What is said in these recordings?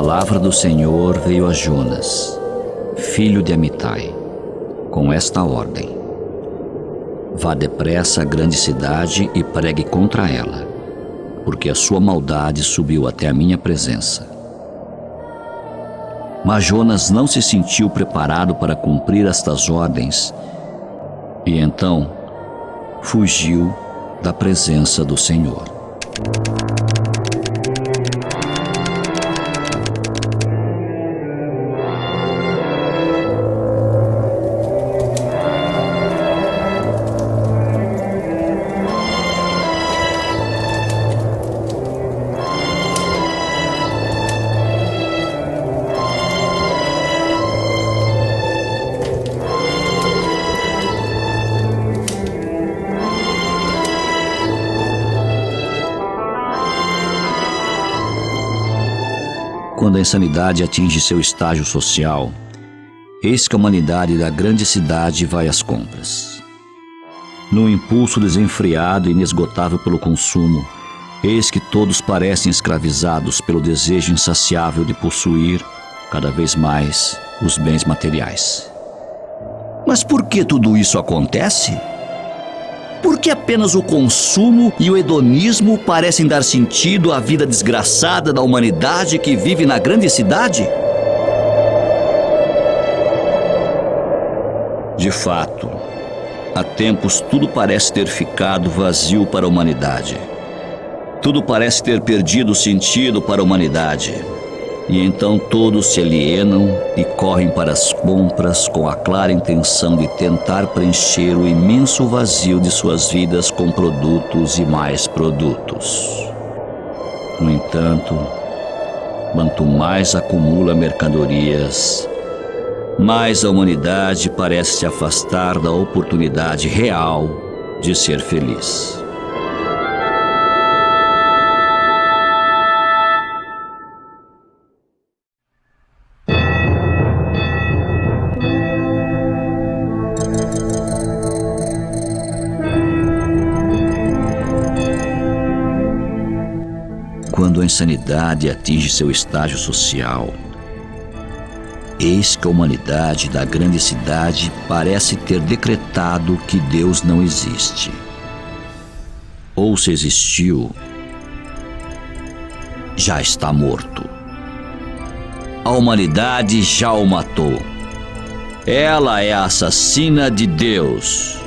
palavra do Senhor veio a Jonas, filho de Amitai, com esta ordem: vá depressa à grande cidade e pregue contra ela, porque a sua maldade subiu até a minha presença. Mas Jonas não se sentiu preparado para cumprir estas ordens e então fugiu da presença do Senhor. Quando a insanidade atinge seu estágio social, eis que a humanidade da grande cidade vai às compras. No impulso desenfreado e inesgotável pelo consumo, eis que todos parecem escravizados pelo desejo insaciável de possuir, cada vez mais, os bens materiais. Mas por que tudo isso acontece? Por que apenas o consumo e o hedonismo parecem dar sentido à vida desgraçada da humanidade que vive na grande cidade? De fato, há tempos tudo parece ter ficado vazio para a humanidade. Tudo parece ter perdido sentido para a humanidade. E então todos se alienam e correm para as compras com a clara intenção de tentar preencher o imenso vazio de suas vidas com produtos e mais produtos. No entanto, quanto mais acumula mercadorias, mais a humanidade parece se afastar da oportunidade real de ser feliz. Quando a insanidade atinge seu estágio social, eis que a humanidade da grande cidade parece ter decretado que Deus não existe. Ou se existiu, já está morto. A humanidade já o matou. Ela é a assassina de Deus.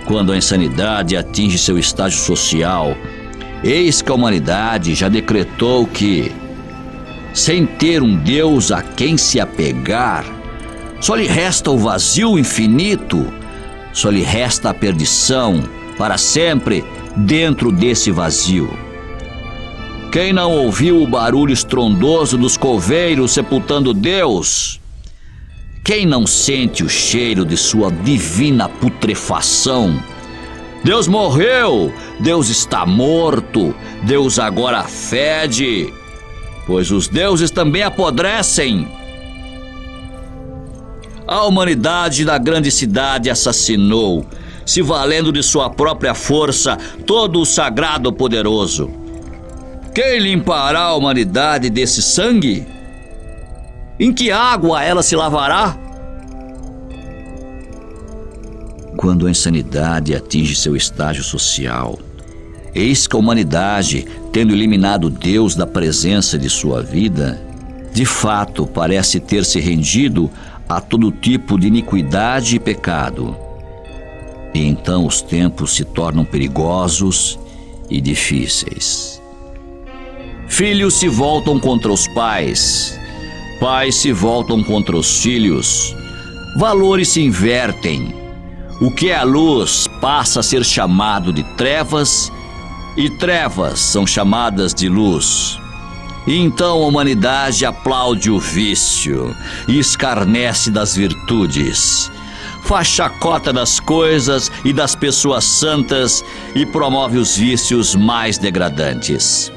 Quando a insanidade atinge seu estágio social, eis que a humanidade já decretou que, sem ter um Deus a quem se apegar, só lhe resta o vazio infinito, só lhe resta a perdição para sempre dentro desse vazio. Quem não ouviu o barulho estrondoso dos coveiros sepultando Deus? Quem não sente o cheiro de sua divina putrefação? Deus morreu, Deus está morto, Deus agora fede, pois os deuses também apodrecem. A humanidade da grande cidade assassinou, se valendo de sua própria força, todo o sagrado poderoso. Quem limpará a humanidade desse sangue? Em que água ela se lavará? Quando a insanidade atinge seu estágio social, eis que a humanidade, tendo eliminado Deus da presença de sua vida, de fato parece ter se rendido a todo tipo de iniquidade e pecado. E então os tempos se tornam perigosos e difíceis. Filhos se voltam contra os pais, pais se voltam contra os filhos, valores se invertem. O que é a luz passa a ser chamado de trevas, e trevas são chamadas de luz. E então a humanidade aplaude o vício e escarnece das virtudes, faz chacota das coisas e das pessoas santas e promove os vícios mais degradantes.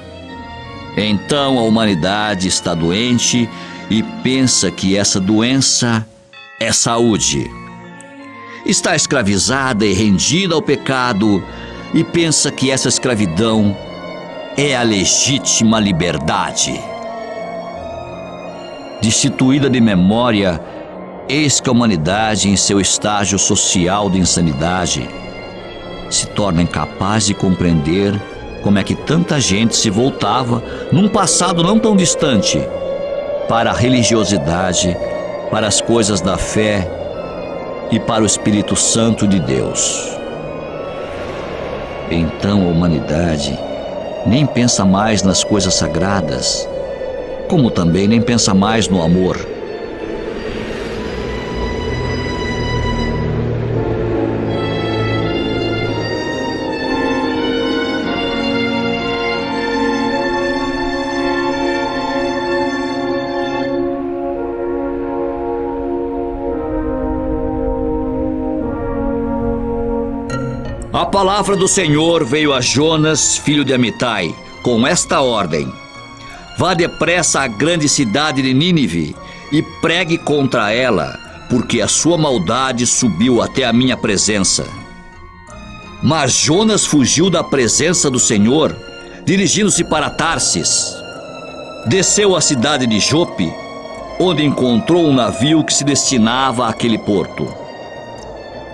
Então a humanidade está doente e pensa que essa doença é saúde. Está escravizada e rendida ao pecado e pensa que essa escravidão é a legítima liberdade. destituída de memória, eis que a humanidade, em seu estágio social de insanidade, se torna incapaz de compreender como é que tanta gente se voltava, num passado não tão distante, para a religiosidade, para as coisas da fé e para o Espírito Santo de Deus. Então a humanidade nem pensa mais nas coisas sagradas, como também nem pensa mais no amor. A palavra do Senhor veio a Jonas, filho de Amitai, com esta ordem: vá depressa à grande cidade de Nínive e pregue contra ela, porque a sua maldade subiu até a minha presença. Mas Jonas fugiu da presença do Senhor, dirigindo-se para Tarsis. Desceu à cidade de Jope, onde encontrou um navio que se destinava àquele porto.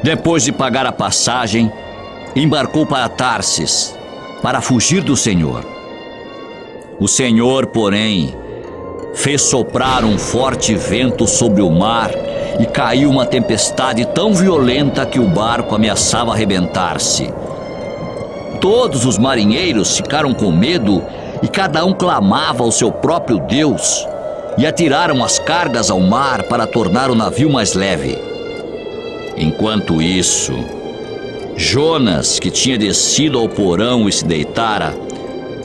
Depois de pagar a passagem, embarcou para Tarsis, para fugir do Senhor. O Senhor, porém, fez soprar um forte vento sobre o mar e caiu uma tempestade tão violenta que o barco ameaçava arrebentar-se. Todos os marinheiros ficaram com medo e cada um clamava ao seu próprio Deus, e atiraram as cargas ao mar para tornar o navio mais leve. Enquanto isso, Jonas, que tinha descido ao porão e se deitara,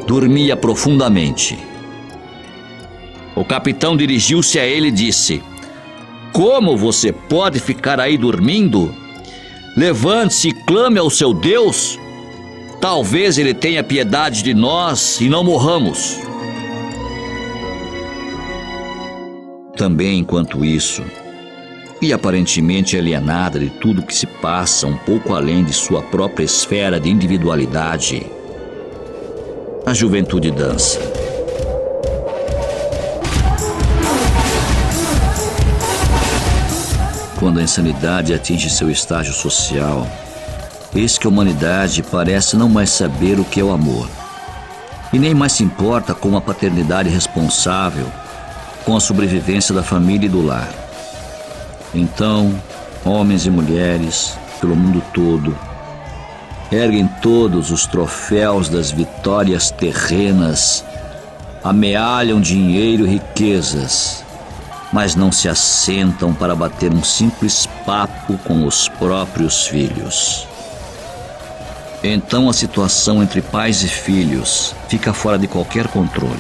dormia profundamente. O capitão dirigiu-se a ele e disse: como você pode ficar aí dormindo? Levante-se e clame ao seu Deus. Talvez ele tenha piedade de nós e não morramos. Também, enquanto isso, e aparentemente alienada de tudo que se passa um pouco além de sua própria esfera de individualidade, a juventude dança. Quando a insanidade atinge seu estágio social, eis que a humanidade parece não mais saber o que é o amor, e nem mais se importa com a paternidade responsável, com a sobrevivência da família e do lar. Então, homens e mulheres, pelo mundo todo, erguem todos os troféus das vitórias terrenas, amealham dinheiro e riquezas, mas não se assentam para bater um simples papo com os próprios filhos. Então a situação entre pais e filhos fica fora de qualquer controle,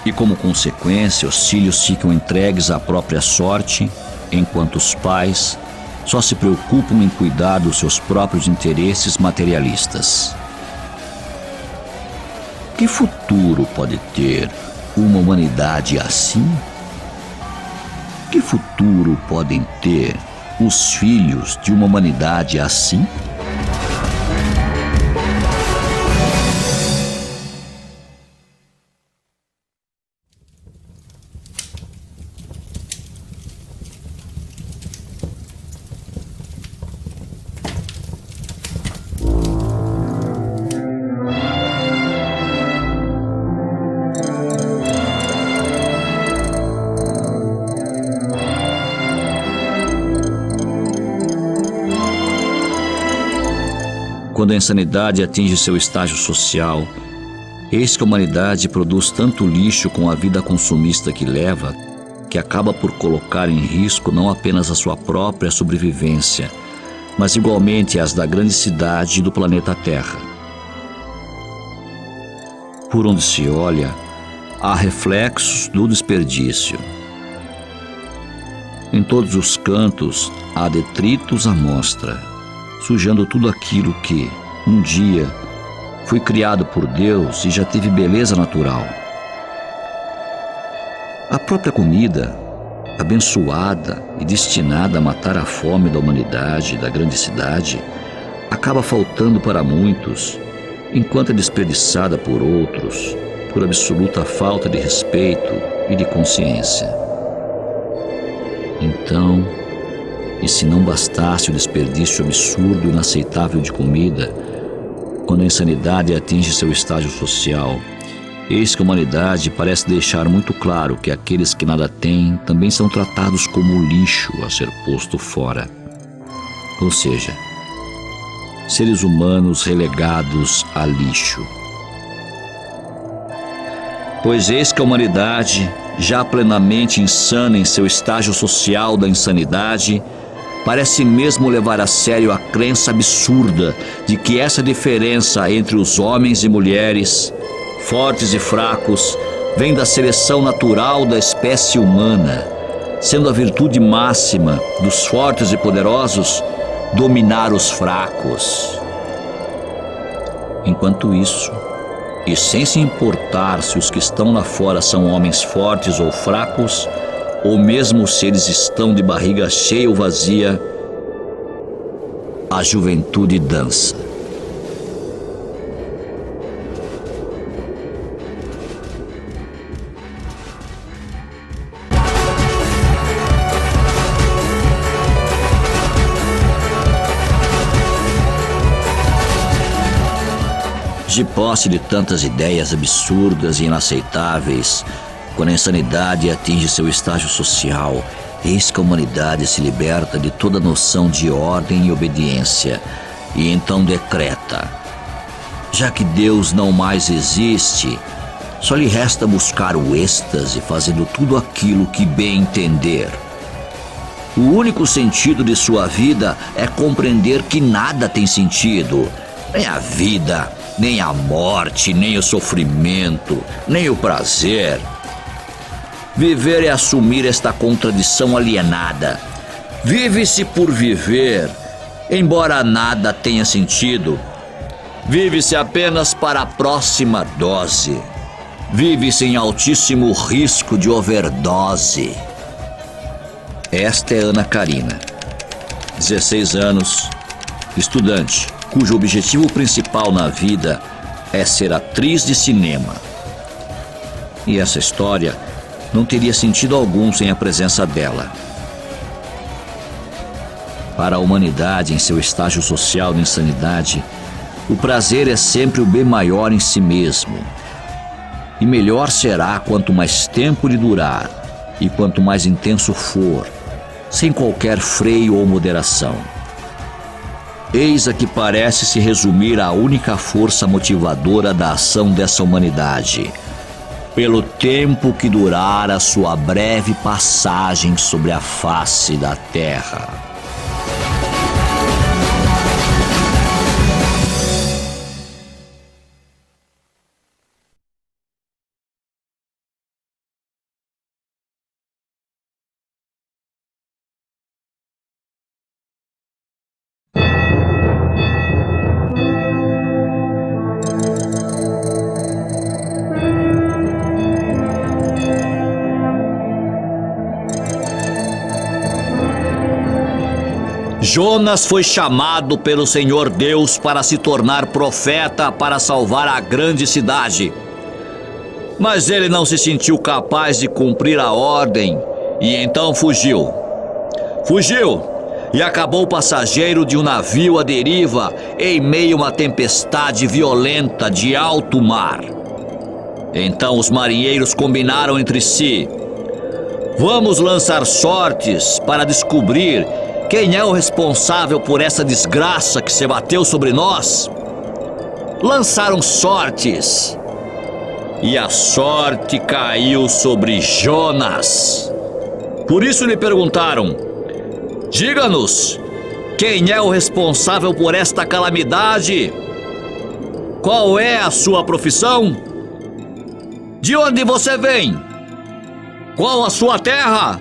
e como consequência os filhos ficam entregues à própria sorte, enquanto os pais só se preocupam em cuidar dos seus próprios interesses materialistas. Que futuro pode ter uma humanidade assim? Que futuro podem ter os filhos de uma humanidade assim? Quando a insanidade atinge seu estágio social, eis que a humanidade produz tanto lixo com a vida consumista que leva, que acaba por colocar em risco não apenas a sua própria sobrevivência, mas igualmente as da grande cidade e do planeta Terra. Por onde se olha, há reflexos do desperdício. Em todos os cantos há detritos à mostra, sujando tudo aquilo que, um dia, foi criado por Deus e já teve beleza natural. A própria comida, abençoada e destinada a matar a fome da humanidade e da grande cidade, acaba faltando para muitos, enquanto é desperdiçada por outros, por absoluta falta de respeito e de consciência. Então, e se não bastasse o desperdício absurdo e inaceitável de comida, quando a insanidade atinge seu estágio social, eis que a humanidade parece deixar muito claro que aqueles que nada têm também são tratados como lixo a ser posto fora. Ou seja, seres humanos relegados a lixo. Pois eis que a humanidade, já plenamente insana em seu estágio social da insanidade, parece mesmo levar a sério a crença absurda de que essa diferença entre os homens e mulheres, fortes e fracos, vem da seleção natural da espécie humana, sendo a virtude máxima dos fortes e poderosos dominar os fracos. Enquanto isso, e sem se importar se os que estão lá fora são homens fortes ou fracos, ou mesmo se eles estão de barriga cheia ou vazia, a juventude dança. De posse de tantas ideias absurdas e inaceitáveis, quando a insanidade atinge seu estágio social, eis que a humanidade se liberta de toda noção de ordem e obediência, e então decreta: já que Deus não mais existe, só lhe resta buscar o êxtase, fazendo tudo aquilo que bem entender. O único sentido de sua vida é compreender que nada tem sentido, nem a vida, nem a morte, nem o sofrimento, nem o prazer. Viver é assumir esta contradição alienada. Vive-se por viver, embora nada tenha sentido. Vive-se apenas para a próxima dose. Vive-se em altíssimo risco de overdose. Esta é Ana Karina, 16 anos, estudante, cujo objetivo principal na vida é ser atriz de cinema. E essa história não teria sentido algum sem a presença dela. Para a humanidade em seu estágio social de insanidade, o prazer é sempre o bem maior em si mesmo. E melhor será quanto mais tempo lhe durar e quanto mais intenso for, sem qualquer freio ou moderação. Eis a que parece se resumir a única força motivadora da ação dessa humanidade, pelo tempo que durar a sua breve passagem sobre a face da terra. Jonas foi chamado pelo Senhor Deus para se tornar profeta para salvar a grande cidade. Mas ele não se sentiu capaz de cumprir a ordem e então fugiu. Fugiu e acabou passageiro de um navio à deriva em meio a uma tempestade violenta de alto mar. Então os marinheiros combinaram entre si: vamos lançar sortes para descobrir quem é o responsável por essa desgraça que se abateu sobre nós. Lançaram sortes e a sorte caiu sobre Jonas. Por isso lhe perguntaram: diga-nos, quem é o responsável por esta calamidade? Qual é a sua profissão? De onde você vem? Qual a sua terra?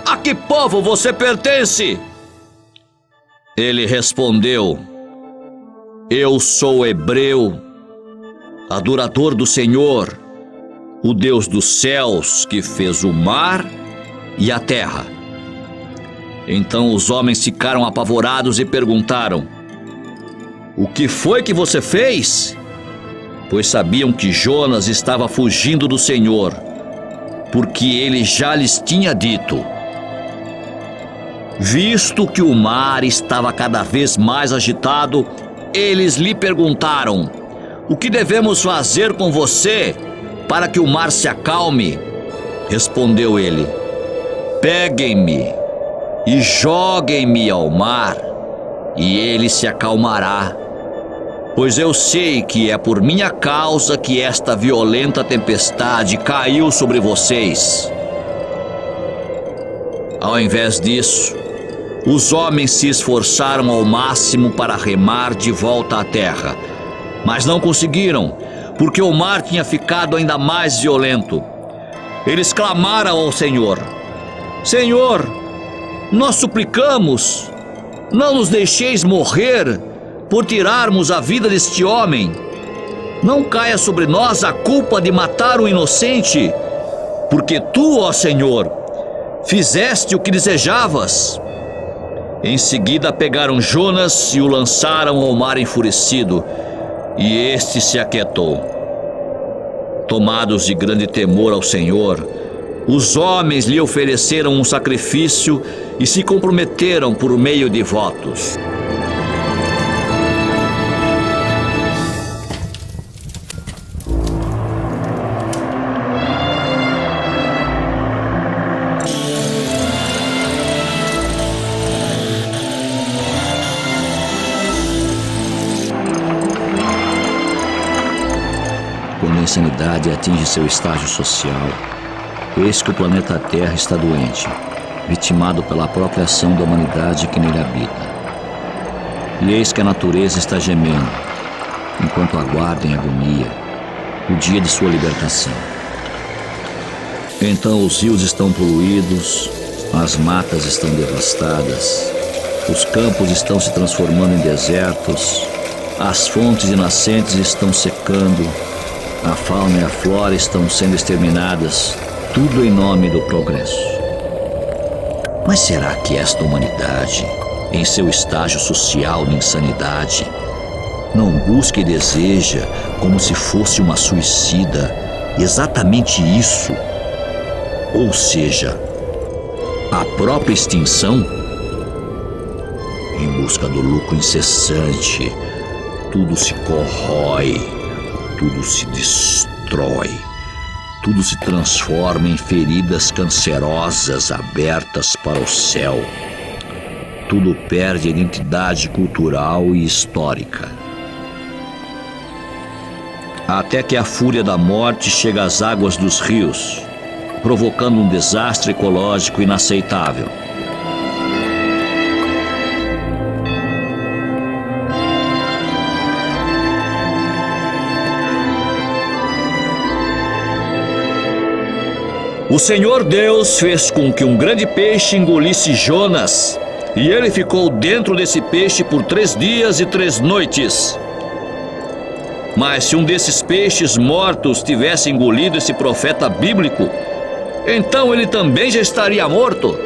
A que povo você pertence? Ele respondeu: eu sou hebreu, adorador do Senhor, o Deus dos céus, que fez o mar e a terra. Então os homens ficaram apavorados e perguntaram: o que foi que você fez? Pois sabiam que Jonas estava fugindo do Senhor, porque ele já lhes tinha dito: Visto que o mar estava cada vez mais agitado, eles lhe perguntaram: "O que devemos fazer com você para que o mar se acalme?" Respondeu ele: "Peguem-me e joguem-me ao mar, e ele se acalmará. Pois eu sei que é por minha causa que esta violenta tempestade caiu sobre vocês." Ao invés disso, os homens se esforçaram ao máximo para remar de volta à terra, mas não conseguiram, porque o mar tinha ficado ainda mais violento. Eles clamaram ao Senhor: "Senhor, nós suplicamos, não nos deixeis morrer por tirarmos a vida deste homem. Não caia sobre nós a culpa de matar o inocente, porque tu, ó Senhor, fizeste o que desejavas." Em seguida pegaram Jonas e o lançaram ao mar enfurecido, e este se aquietou. Tomados de grande temor ao Senhor, os homens lhe ofereceram um sacrifício e se comprometeram por meio de votos. Quando a insanidade atinge seu estágio social, eis que o planeta Terra está doente, vitimado pela própria ação da humanidade que nele habita. E eis que a natureza está gemendo, enquanto aguarda em agonia o dia de sua libertação. Então os rios estão poluídos, as matas estão devastadas, os campos estão se transformando em desertos, as fontes e nascentes estão secando, a fauna e a flora estão sendo exterminadas, tudo em nome do progresso. Mas será que esta humanidade, em seu estágio social de insanidade, não busca e deseja, como se fosse uma suicida, exatamente isso? Ou seja, a própria extinção? Em busca do lucro incessante, tudo se corrói, tudo se destrói, tudo se transforma em feridas cancerosas abertas para o céu. Tudo perde identidade cultural e histórica. Até que a fúria da morte chega às águas dos rios, provocando um desastre ecológico inaceitável. O Senhor Deus fez com que um grande peixe engolisse Jonas, e ele ficou dentro desse peixe por 3 dias e 3 noites. Mas se um desses peixes mortos tivesse engolido esse profeta bíblico, então ele também já estaria morto.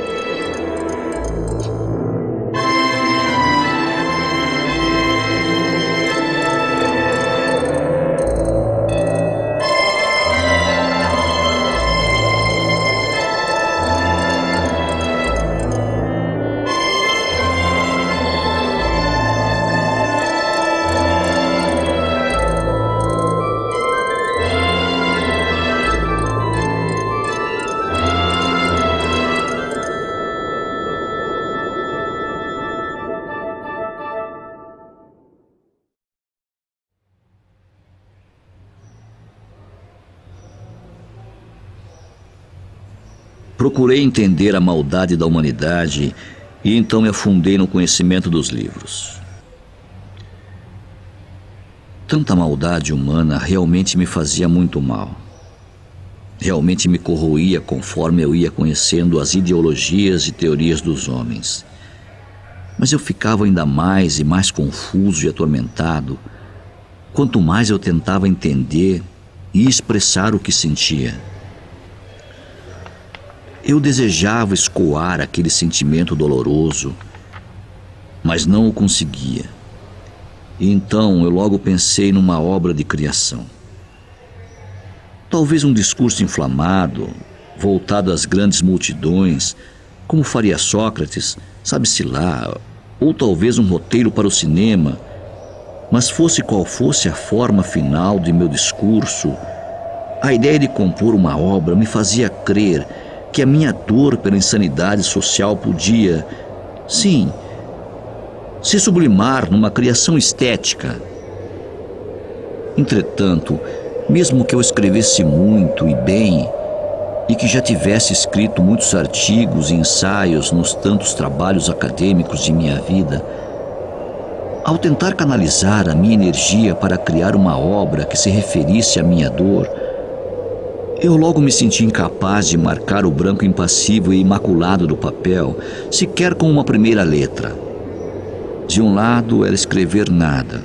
Procurei entender a maldade da humanidade e então me afundei no conhecimento dos livros. Tanta maldade humana realmente me fazia muito mal. Realmente me corroía conforme eu ia conhecendo as ideologias e teorias dos homens. Mas eu ficava ainda mais e mais confuso e atormentado quanto mais eu tentava entender e expressar o que sentia. Eu desejava escoar aquele sentimento doloroso, mas não o conseguia. E então eu logo pensei numa obra de criação. Talvez um discurso inflamado, voltado às grandes multidões, como faria Sócrates, sabe-se lá, ou talvez um roteiro para o cinema. Mas fosse qual fosse a forma final de meu discurso, a ideia de compor uma obra me fazia crer que a minha dor pela insanidade social podia, sim, se sublimar numa criação estética. Entretanto, mesmo que eu escrevesse muito e bem, e que já tivesse escrito muitos artigos e ensaios nos tantos trabalhos acadêmicos de minha vida, ao tentar canalizar a minha energia para criar uma obra que se referisse à minha dor, eu logo me senti incapaz de marcar o branco impassível e imaculado do papel, sequer com uma primeira letra. De um lado era escrever nada.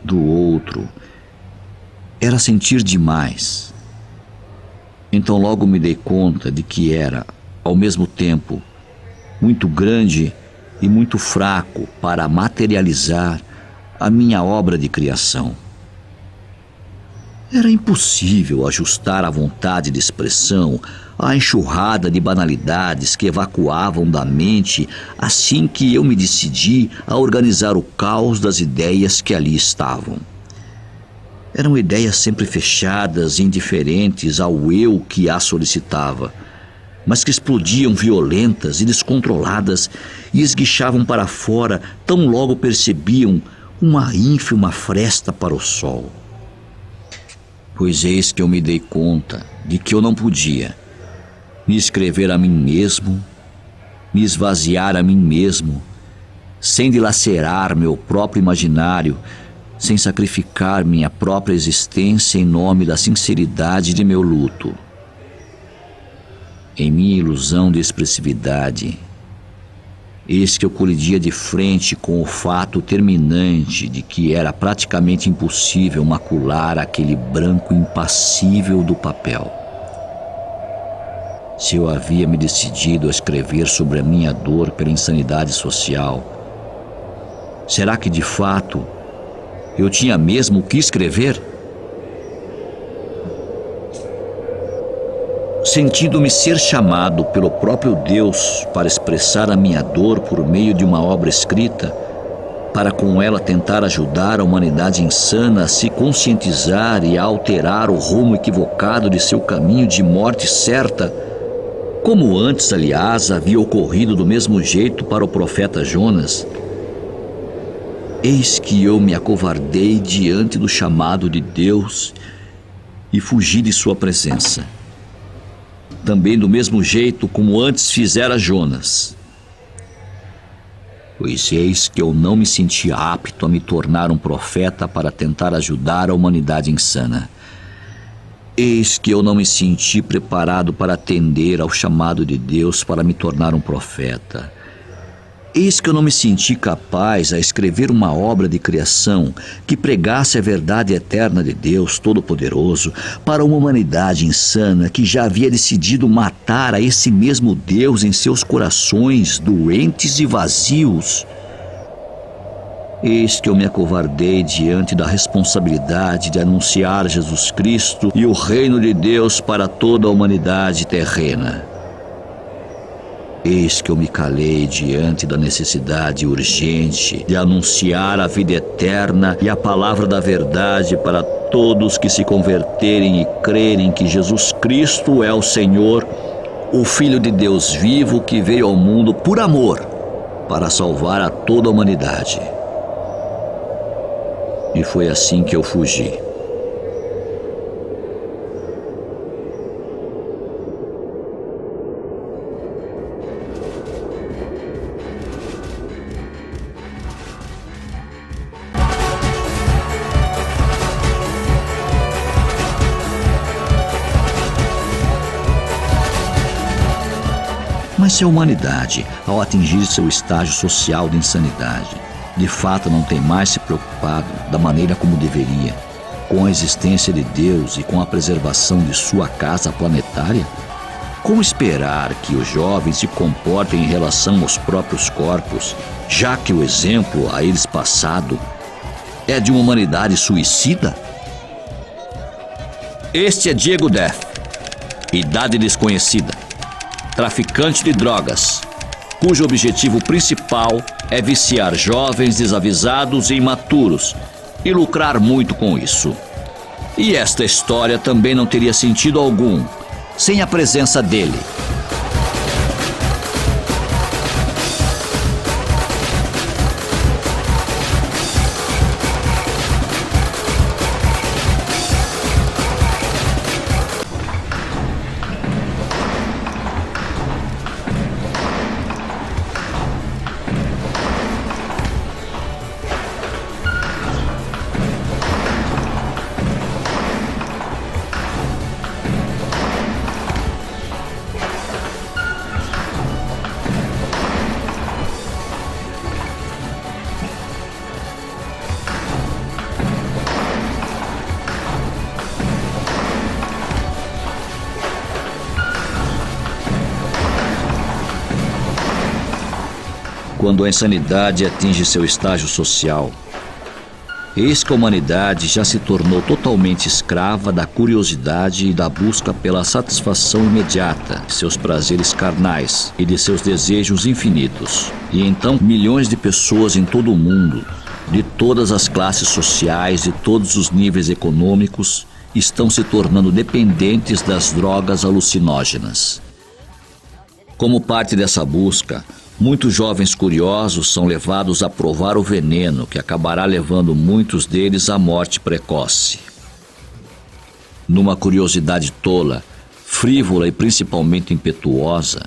Do outro era sentir demais. Então logo me dei conta de que era, ao mesmo tempo, muito grande e muito fraco para materializar a minha obra de criação. Era impossível ajustar a vontade de expressão à enxurrada de banalidades que evacuavam da mente assim que eu me decidi a organizar o caos das ideias que ali estavam. Eram ideias sempre fechadas e indiferentes ao eu que as solicitava, mas que explodiam violentas e descontroladas e esguichavam para fora tão logo percebiam uma ínfima fresta para o sol. Pois eis que eu me dei conta de que eu não podia me escrever a mim mesmo, me esvaziar a mim mesmo, sem dilacerar meu próprio imaginário, sem sacrificar minha própria existência em nome da sinceridade de meu luto. Em minha ilusão de expressividade, eis que eu colidia de frente com o fato terminante de que era praticamente impossível macular aquele branco impassível do papel. Se eu havia me decidido a escrever sobre a minha dor pela insanidade social, será que de fato eu tinha mesmo o que escrever? Sentindo-me ser chamado pelo próprio Deus para expressar a minha dor por meio de uma obra escrita, para com ela tentar ajudar a humanidade insana a se conscientizar e a alterar o rumo equivocado de seu caminho de morte certa, como antes, aliás, havia ocorrido do mesmo jeito para o profeta Jonas, eis que eu me acovardei diante do chamado de Deus e fugi de sua presença. Também do mesmo jeito como antes fizera Jonas. Pois eis que eu não me senti apto a me tornar um profeta para tentar ajudar a humanidade insana. Eis que eu não me senti preparado para atender ao chamado de Deus para me tornar um profeta. Eis que eu não me senti capaz a escrever uma obra de criação que pregasse a verdade eterna de Deus Todo-Poderoso para uma humanidade insana que já havia decidido matar a esse mesmo Deus em seus corações doentes e vazios. Eis que eu me acovardei diante da responsabilidade de anunciar Jesus Cristo e o reino de Deus para toda a humanidade terrena. Eis que eu me calei diante da necessidade urgente de anunciar a vida eterna e a palavra da verdade para todos que se converterem e crerem que Jesus Cristo é o Senhor, o Filho de Deus vivo que veio ao mundo por amor, para salvar a toda a humanidade. E foi assim que eu fugi. Mas se a humanidade, ao atingir seu estágio social de insanidade, de fato não tem mais se preocupado da maneira como deveria, com a existência de Deus e com a preservação de sua casa planetária, como esperar que os jovens se comportem em relação aos próprios corpos, já que o exemplo a eles passado é de uma humanidade suicida? Este é Diego Death, Idade Desconhecida. traficante de drogas, cujo objetivo principal é viciar jovens desavisados e imaturos e lucrar muito com isso. E esta história também não teria sentido algum sem a presença dele. Quando a insanidade atinge seu estágio social, eis que a humanidade já se tornou totalmente escrava da curiosidade e da busca pela satisfação imediata de seus prazeres carnais e de seus desejos infinitos. E então milhões de pessoas em todo o mundo, de todas as classes sociais e todos os níveis econômicos, estão se tornando dependentes das drogas alucinógenas. Como parte dessa busca, muitos jovens curiosos são levados a provar o veneno que acabará levando muitos deles à morte precoce. Numa curiosidade tola, frívola e principalmente impetuosa,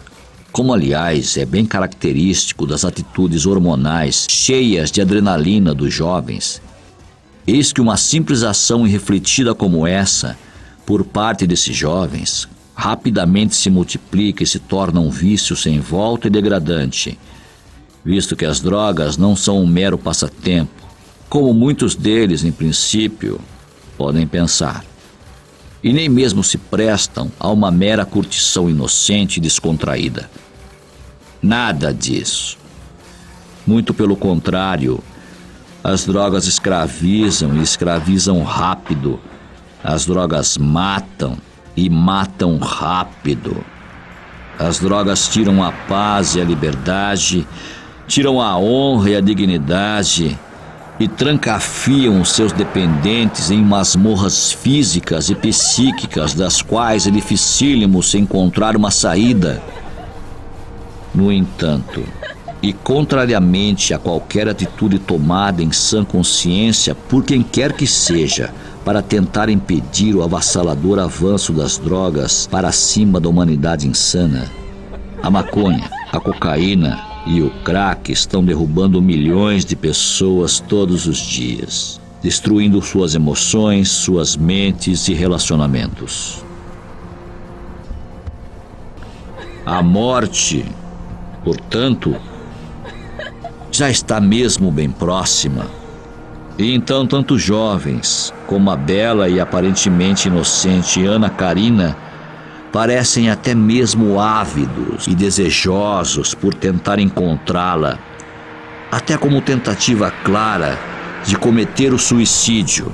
como aliás é bem característico das atitudes hormonais cheias de adrenalina dos jovens, eis que uma simples ação irrefletida como essa, por parte desses jovens, rapidamente se multiplica e se torna um vício sem volta e degradante, visto que as drogas não são um mero passatempo, como muitos deles, em princípio, podem pensar, e nem mesmo se prestam a uma mera curtição inocente e descontraída. Nada disso. Muito pelo contrário, as drogas escravizam e escravizam rápido. As drogas matam e matam rápido. As drogas tiram a paz e a liberdade, tiram a honra e a dignidade e trancafiam os seus dependentes em masmorras físicas e psíquicas das quais é dificílimo se encontrar uma saída. No entanto, e contrariamente a qualquer atitude tomada em sã consciência por quem quer que seja, para tentar impedir o avassalador avanço das drogas para cima da humanidade insana, a maconha, a cocaína e o crack estão derrubando milhões de pessoas todos os dias, destruindo suas emoções, suas mentes e relacionamentos. A morte, portanto, já está mesmo bem próxima. E então tanto jovens como a bela e aparentemente inocente Ana Karina parecem até mesmo ávidos e desejosos por tentar encontrá-la, até como tentativa clara de cometer o suicídio.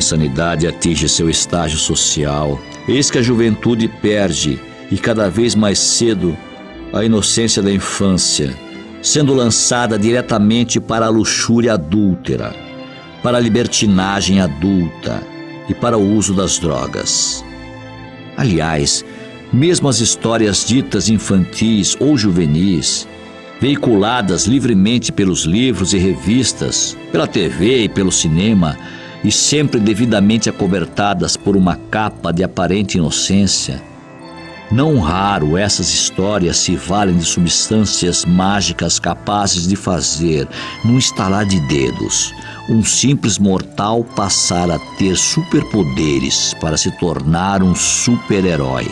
insanidade atinge seu estágio social, eis que a juventude perde, e cada vez mais cedo, a inocência da infância, sendo lançada diretamente para a luxúria adúltera, para a libertinagem adulta e para o uso das drogas. Aliás, mesmo as histórias ditas infantis ou juvenis, veiculadas livremente pelos livros e revistas, pela TV e pelo cinema, e sempre devidamente acobertadas por uma capa de aparente inocência, não raro essas histórias se valem de substâncias mágicas capazes de fazer, num estalar de dedos, um simples mortal passar a ter superpoderes para se tornar um super-herói.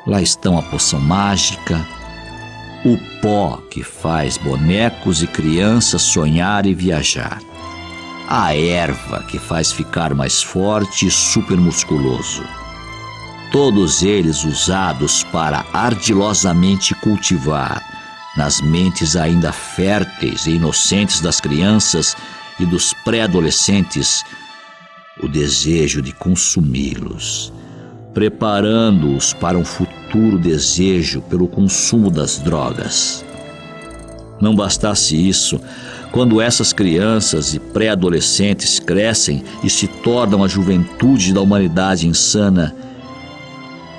Lá estão a poção mágica, o pó que faz bonecos e crianças sonhar e viajar, a erva que faz ficar mais forte e supermusculoso. Todos eles usados para ardilosamente cultivar, nas mentes ainda férteis e inocentes das crianças e dos pré-adolescentes, o desejo de consumi-los, preparando-os para um futuro desejo pelo consumo das drogas. Não bastasse isso, quando essas crianças e pré-adolescentes crescem e se tornam a juventude da humanidade insana,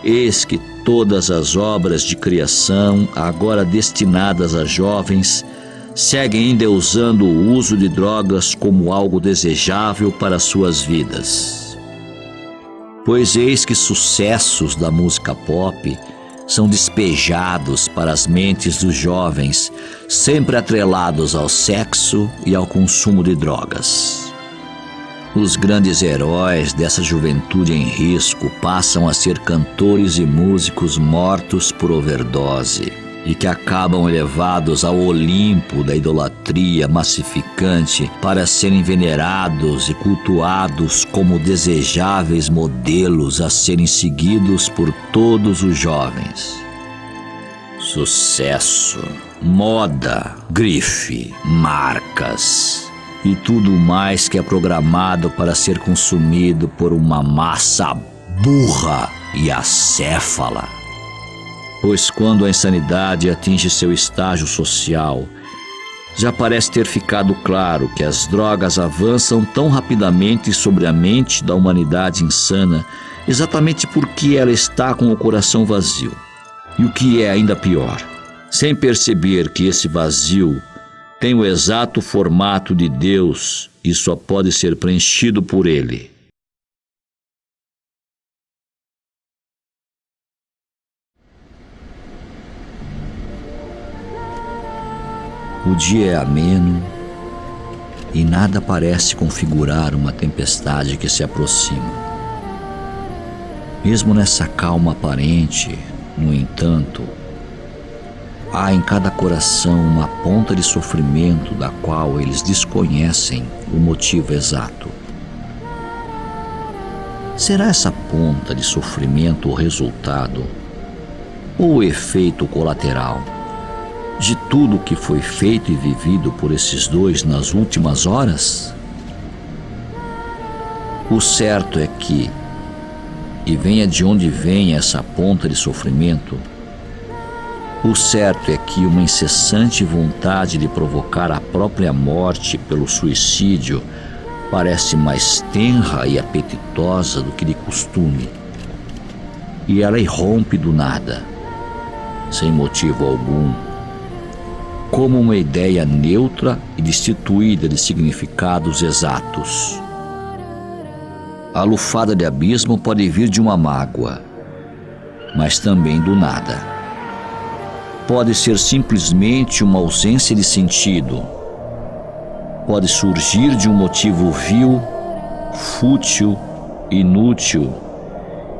eis que todas as obras de criação, agora destinadas a jovens, seguem endeusando o uso de drogas como algo desejável para suas vidas. Pois eis que sucessos da música pop são despejados para as mentes dos jovens, sempre atrelados ao sexo e ao consumo de drogas. Os grandes heróis dessa juventude em risco passam a ser cantores e músicos mortos por overdose e que acabam elevados ao Olimpo da idolatria massificante para serem venerados e cultuados como desejáveis modelos a serem seguidos por todos os jovens. Sucesso, moda, grife, marcas e tudo mais que é programado para ser consumido por uma massa burra e acéfala. Pois quando a insanidade atinge seu estágio social, já parece ter ficado claro que as drogas avançam tão rapidamente sobre a mente da humanidade insana, exatamente porque ela está com o coração vazio. E o que é ainda pior, sem perceber que esse vazio tem o exato formato de Deus e só pode ser preenchido por Ele. O dia é ameno e nada parece configurar uma tempestade que se aproxima. Mesmo nessa calma aparente, no entanto, há em cada coração uma ponta de sofrimento da qual eles desconhecem o motivo exato. Será essa ponta de sofrimento o resultado ou o efeito colateral de tudo o que foi feito e vivido por esses dois nas últimas horas? O certo é que, e venha de onde venha essa ponta de sofrimento, o certo é que uma incessante vontade de provocar a própria morte pelo suicídio parece mais tenra e apetitosa do que de costume, e ela irrompe do nada, sem motivo algum, como uma ideia neutra e destituída de significados exatos. A lufada de abismo pode vir de uma mágoa, mas também do nada. Pode ser simplesmente uma ausência de sentido. Pode surgir de um motivo vil, fútil, inútil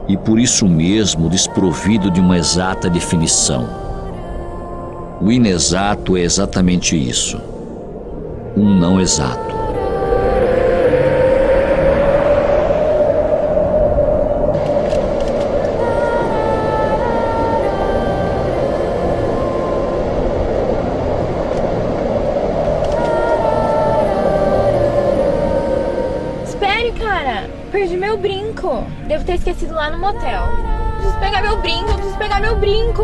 e por isso mesmo desprovido de uma exata definição. O inexato é exatamente isso, um não exato. Espera! Perdi meu brinco. Devo ter esquecido lá no motel. Preciso pegar meu brinco, preciso pegar meu brinco.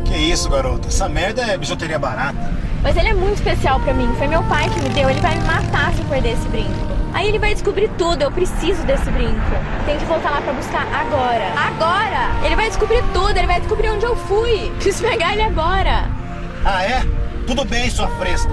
Que isso, garota? Essa merda é bijuteria barata. Mas ele é muito especial pra mim. Foi meu pai que me deu. Ele vai me matar se eu perder esse brinco. Aí ele vai descobrir tudo. Eu preciso desse brinco. Tenho que voltar lá pra buscar agora. Agora! Ele vai descobrir tudo. Ele vai descobrir onde eu fui. Preciso pegar ele agora. Ah, é? Tudo bem, sua fresca.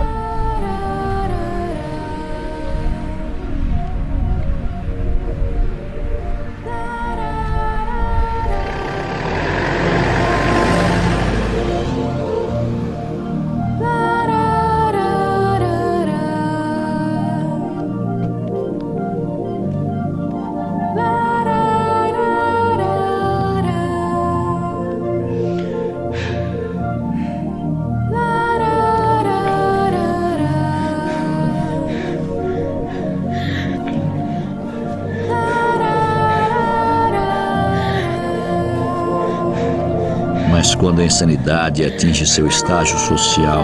Mas quando a insanidade atinge seu estágio social,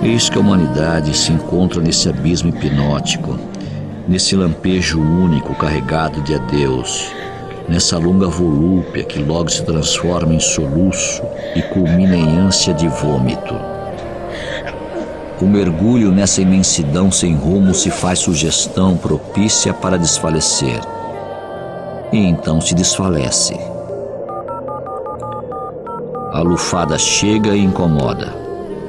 eis que a humanidade se encontra nesse abismo hipnótico, nesse lampejo único carregado de adeus, nessa longa volúpia que logo se transforma em soluço e culmina em ânsia de vômito. O mergulho nessa imensidão sem rumo se faz sugestão propícia para desfalecer. E então se desfalece. A lufada chega e incomoda,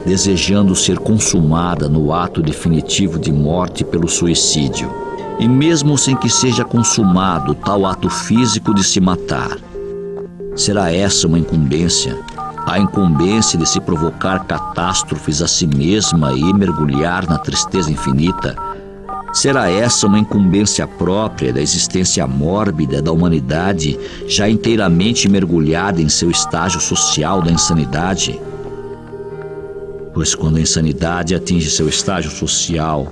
desejando ser consumada no ato definitivo de morte pelo suicídio, e mesmo sem que seja consumado tal ato físico de se matar. Será essa uma incumbência? A incumbência de se provocar catástrofes a si mesma e mergulhar na tristeza infinita? Será essa uma incumbência própria da existência mórbida da humanidade, já inteiramente mergulhada em seu estágio social da insanidade? Pois quando a insanidade atinge seu estágio social,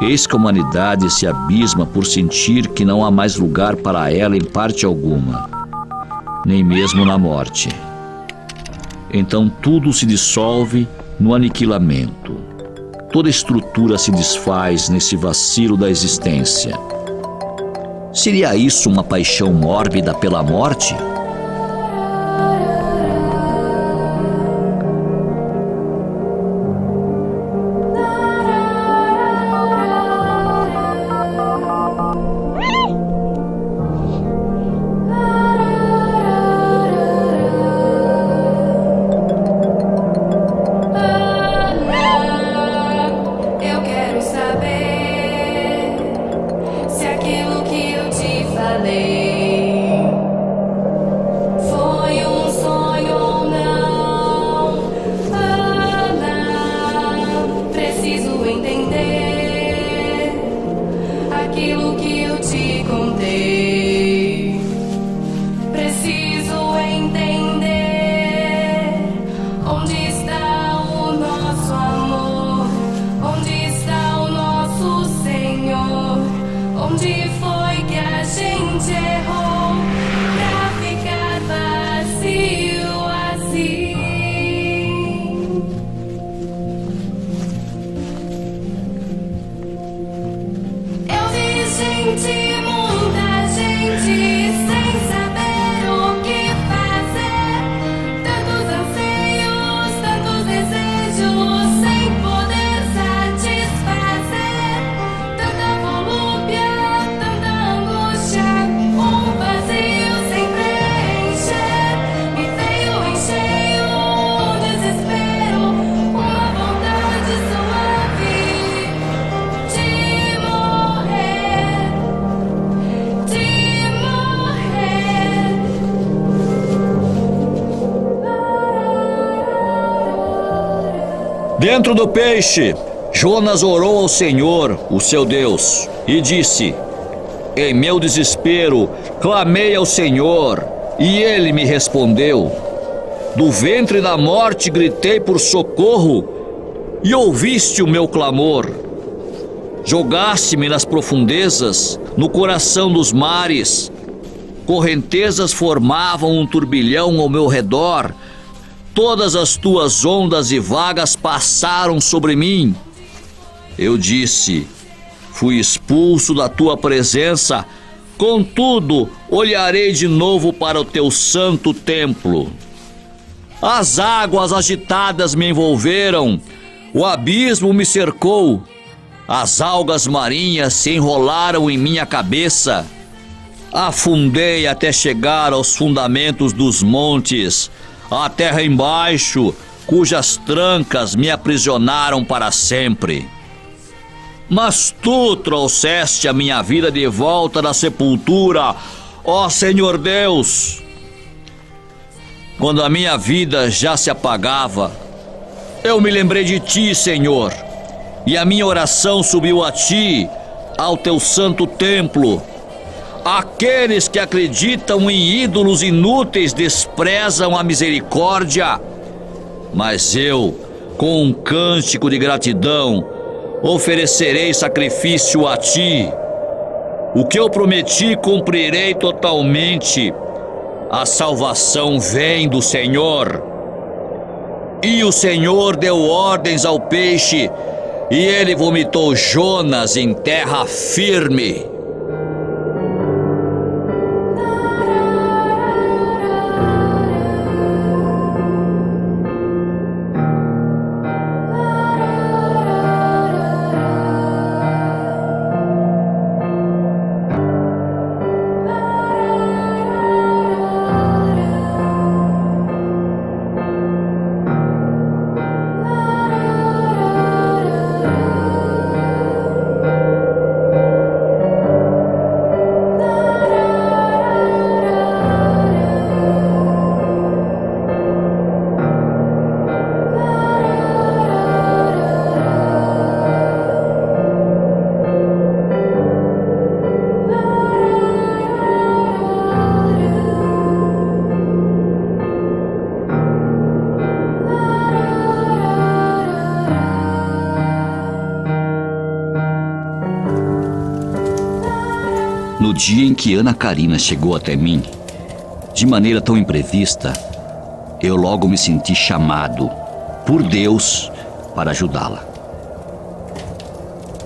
eis que a humanidade se abisma por sentir que não há mais lugar para ela em parte alguma, nem mesmo na morte. Então tudo se dissolve no aniquilamento. Toda estrutura se desfaz nesse vacilo da existência. Seria isso uma paixão mórbida pela morte? Onde foi que a gente errou pra ficar vazio assim? Eu vi gente, muita gente, sem saber o que fazer. Tantos anseios, tantos desejos, sem poder satisfazer. Tanta volúpia, tanta angústia, um vazio sem preencher. Me veio em cheio um desespero, uma vontade suave de morrer, de morrer. Dentro do peixe, Jonas orou ao Senhor, o seu Deus, e disse: em meu desespero, clamei ao Senhor, e ele me respondeu. Do ventre da morte gritei por socorro, e ouviste o meu clamor. Jogaste-me nas profundezas, no coração dos mares. Correntezas formavam um turbilhão ao meu redor. Todas as tuas ondas e vagas passaram sobre mim. Eu disse: fui expulso da tua presença Contudo, olharei de novo para o teu santo templo. As águas agitadas me envolveram, o abismo me cercou, as algas marinhas se enrolaram em minha cabeça. Afundei até chegar aos fundamentos dos montes, a terra embaixo, cujas trancas me aprisionaram para sempre. Mas tu trouxeste a minha vida de volta da sepultura, ó Senhor Deus. Quando a minha vida já se apagava, eu me lembrei de ti, Senhor, e a minha oração subiu a ti, ao teu santo templo. Aqueles que acreditam em ídolos inúteis desprezam a misericórdia, mas eu, com um cântico de gratidão, oferecerei sacrifício a ti. O que eu prometi cumprirei totalmente. A salvação vem do Senhor. E o Senhor deu ordens ao peixe, e ele vomitou Jonas em terra firme. No dia em que Ana Karina chegou até mim, de maneira tão imprevista, eu logo me senti chamado por Deus para ajudá-la.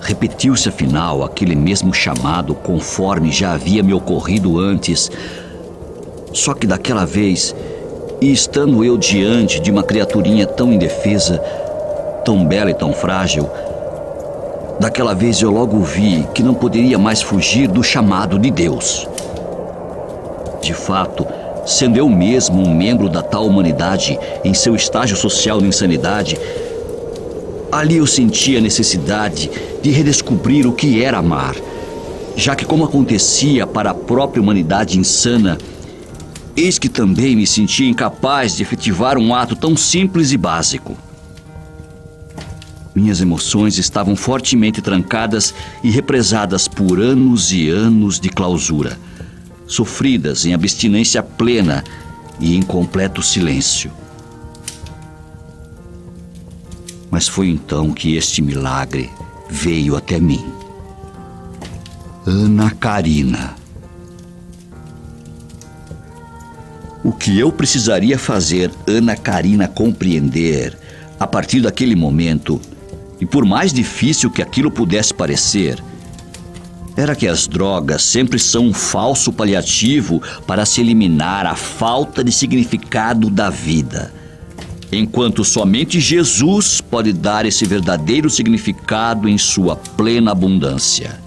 Repetiu-se afinal aquele mesmo chamado conforme já havia me ocorrido antes, só que daquela vez, e estando eu diante de uma criaturinha tão indefesa, tão bela e tão frágil, daquela vez eu logo vi que não poderia mais fugir do chamado de Deus. De fato, sendo eu mesmo um membro da tal humanidade em seu estágio social de insanidade, ali eu senti a necessidade de redescobrir o que era amar, já que, como acontecia para a própria humanidade insana, eis que também me sentia incapaz de efetivar um ato tão simples e básico. Minhas emoções estavam fortemente trancadas e represadas por anos e anos de clausura, sofridas em abstinência plena e em completo silêncio. Mas foi então que este milagre veio até mim. Ana Karina. O que eu precisaria fazer Ana Karina compreender a partir daquele momento, e por mais difícil que aquilo pudesse parecer, era que as drogas sempre são um falso paliativo para se eliminar a falta de significado da vida, enquanto somente Jesus pode dar esse verdadeiro significado em sua plena abundância.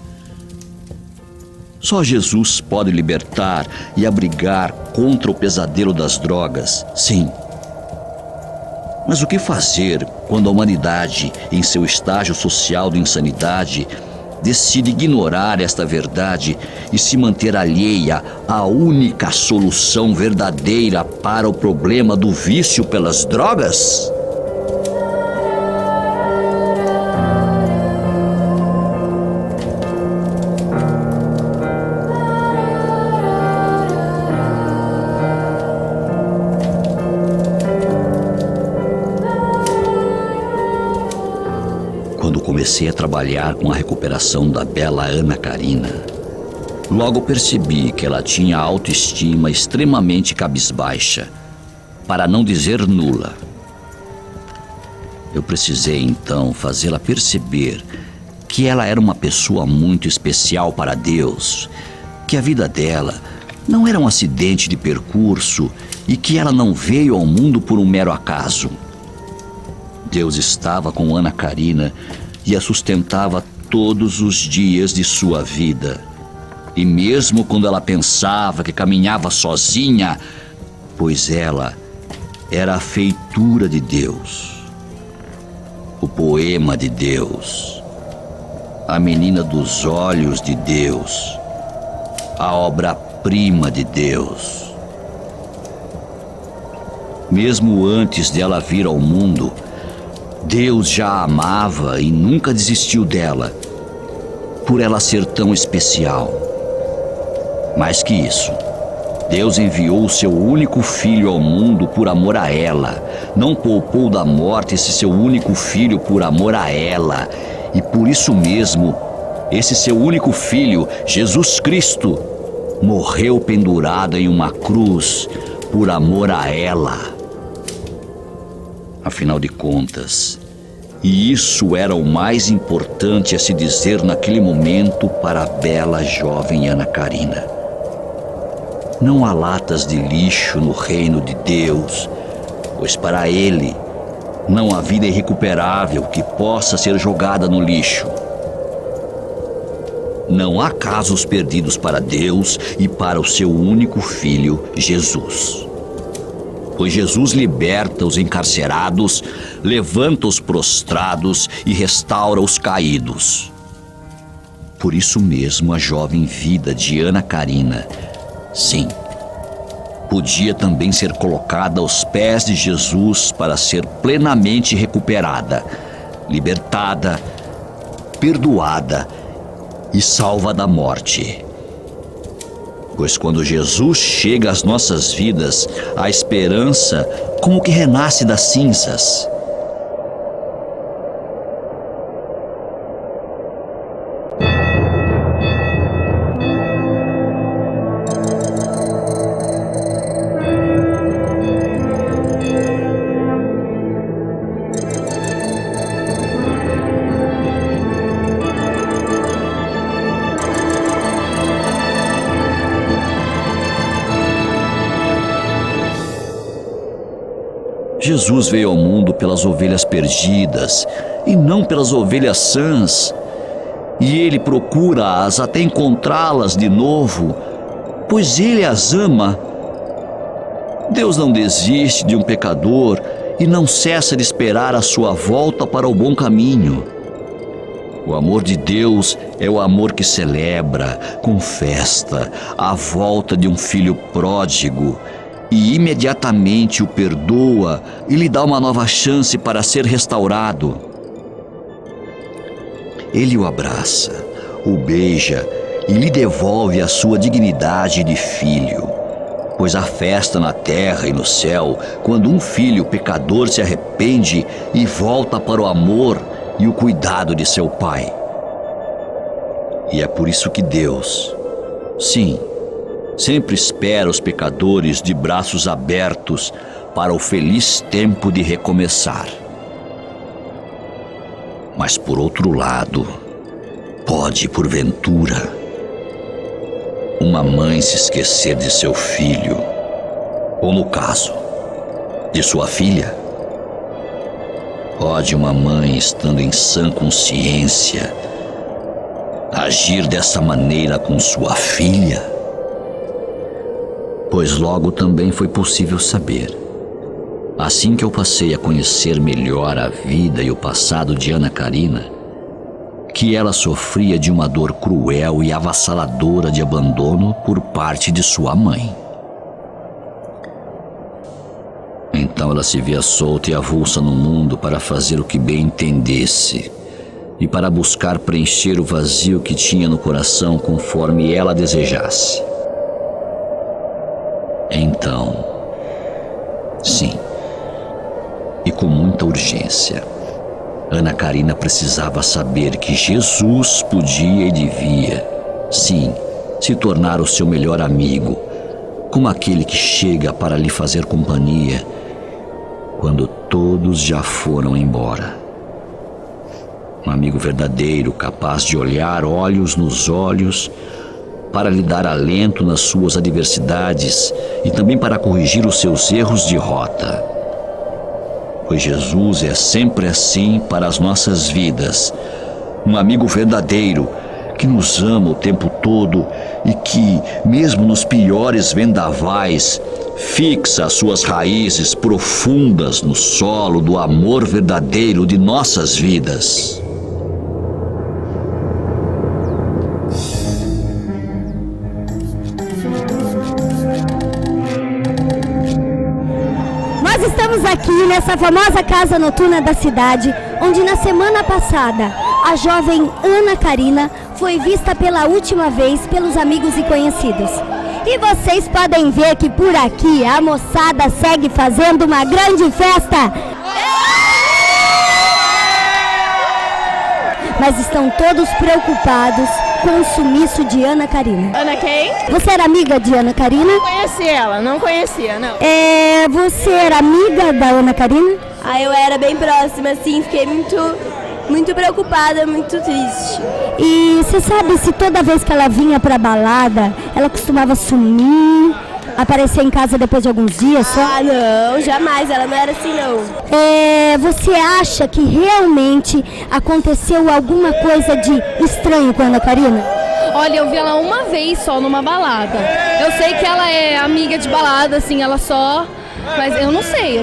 Só Jesus pode libertar e abrigar contra o pesadelo das drogas, sim. Mas o que fazer quando a humanidade, em seu estágio social de insanidade, decide ignorar esta verdade e se manter alheia à única solução verdadeira para o problema do vício pelas drogas? Quando comecei a trabalhar com a recuperação da bela Ana Karina, logo percebi que ela tinha a autoestima extremamente cabisbaixa, para não dizer nula. Eu precisei então fazê-la perceber que ela era uma pessoa muito especial para Deus, que a vida dela não era um acidente de percurso e que ela não veio ao mundo por um mero acaso. Deus estava com Ana Karina e a sustentava todos os dias de sua vida. E mesmo quando ela pensava que caminhava sozinha, pois ela era a feitura de Deus, o poema de Deus, a menina dos olhos de Deus, a obra-prima de Deus. Mesmo antes dela vir ao mundo, Deus já a amava e nunca desistiu dela, por ela ser tão especial. Mais que isso, Deus enviou o seu único filho ao mundo por amor a ela. Não poupou da morte esse seu único filho por amor a ela. E por isso mesmo, esse seu único filho, Jesus Cristo, morreu pendurado em uma cruz por amor a ela. Afinal de contas, e isso era o mais importante a se dizer naquele momento para a bela jovem Ana Karina. Não há latas de lixo no reino de Deus, pois para Ele não há vida irrecuperável que possa ser jogada no lixo. Não há casos perdidos para Deus e para o seu único filho, Jesus. Pois Jesus liberta os encarcerados, levanta os prostrados e restaura os caídos. Por isso mesmo a jovem vida de Ana Karina, sim, podia também ser colocada aos pés de Jesus para ser plenamente recuperada, libertada, perdoada e salva da morte. Pois quando Jesus chega às nossas vidas, a esperança como que renasce das cinzas. Jesus veio ao mundo pelas ovelhas perdidas e não pelas ovelhas sãs. E Ele procura-as até encontrá-las de novo, pois Ele as ama. Deus não desiste de um pecador e não cessa de esperar a sua volta para o bom caminho. O amor de Deus é o amor que celebra, com festa, a volta de um filho pródigo, e imediatamente o perdoa e lhe dá uma nova chance para ser restaurado. Ele o abraça, o beija e lhe devolve a sua dignidade de filho. Pois há festa na terra e no céu quando um filho pecador se arrepende e volta para o amor e o cuidado de seu pai. E é por isso que Deus, sim, sempre espera os pecadores de braços abertos para o feliz tempo de recomeçar. Mas por outro lado, pode, porventura, uma mãe se esquecer de seu filho, ou no caso, de sua filha? Pode uma mãe, estando em sã consciência, agir dessa maneira com sua filha? Pois logo também foi possível saber, assim que eu passei a conhecer melhor a vida e o passado de Ana Karina, que ela sofria de uma dor cruel e avassaladora de abandono por parte de sua mãe. Então ela se via solta e avulsa no mundo para fazer o que bem entendesse e para buscar preencher o vazio que tinha no coração conforme ela desejasse. Então, sim, e com muita urgência, Ana Karina precisava saber que Jesus podia e devia, sim, se tornar o seu melhor amigo, como aquele que chega para lhe fazer companhia quando todos já foram embora. Um amigo verdadeiro, capaz de olhar olhos nos olhos, para lhe dar alento nas suas adversidades e também para corrigir os seus erros de rota. Pois Jesus é sempre assim para as nossas vidas, um amigo verdadeiro que nos ama o tempo todo e que, mesmo nos piores vendavais, fixa as suas raízes profundas no solo do amor verdadeiro de nossas vidas. Nós estamos aqui nessa famosa casa noturna da cidade, onde na semana passada a jovem Ana Karina foi vista pela última vez pelos amigos e conhecidos. E vocês podem ver que por aqui a moçada segue fazendo uma grande festa. Mas estão todos preocupados com o sumiço de Ana Karina. Ana quem? Você era amiga de Ana Karina? Conheci ela, não conhecia, não. Você era amiga da Ana Karina? Aí eu era bem próxima, assim, fiquei muito preocupada, muito triste. E você sabe se toda vez que ela vinha pra balada, ela costumava sumir, aparecer em casa depois de alguns dias só? Ah, não, jamais, ela não era assim, não. Você acha que realmente aconteceu alguma coisa de estranho com a Ana Karina? Olha, eu vi ela uma vez só numa balada. Eu sei que ela é amiga de balada, assim, ela só... Mas eu não sei.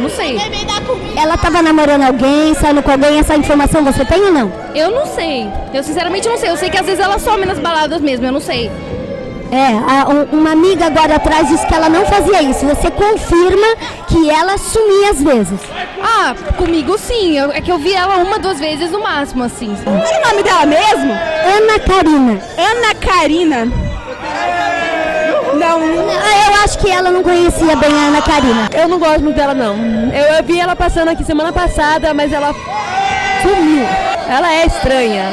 Ela tava namorando alguém, saindo com alguém, essa informação você tem ou não? Eu não sei. Eu sinceramente não sei. Eu sei que às vezes ela some nas baladas mesmo, eu não sei. Uma amiga agora atrás disse que ela não fazia isso. Você confirma que ela sumia às vezes? Ah, comigo sim. É que eu vi ela uma, duas vezes no máximo, assim. Qual é o nome dela mesmo? Ana Karina. Ana Karina. Não. Eu acho que ela não conhecia bem a Ana Karina. Eu não gosto muito dela, não. Eu vi ela passando aqui semana passada, mas ela sumiu. Ela é estranha.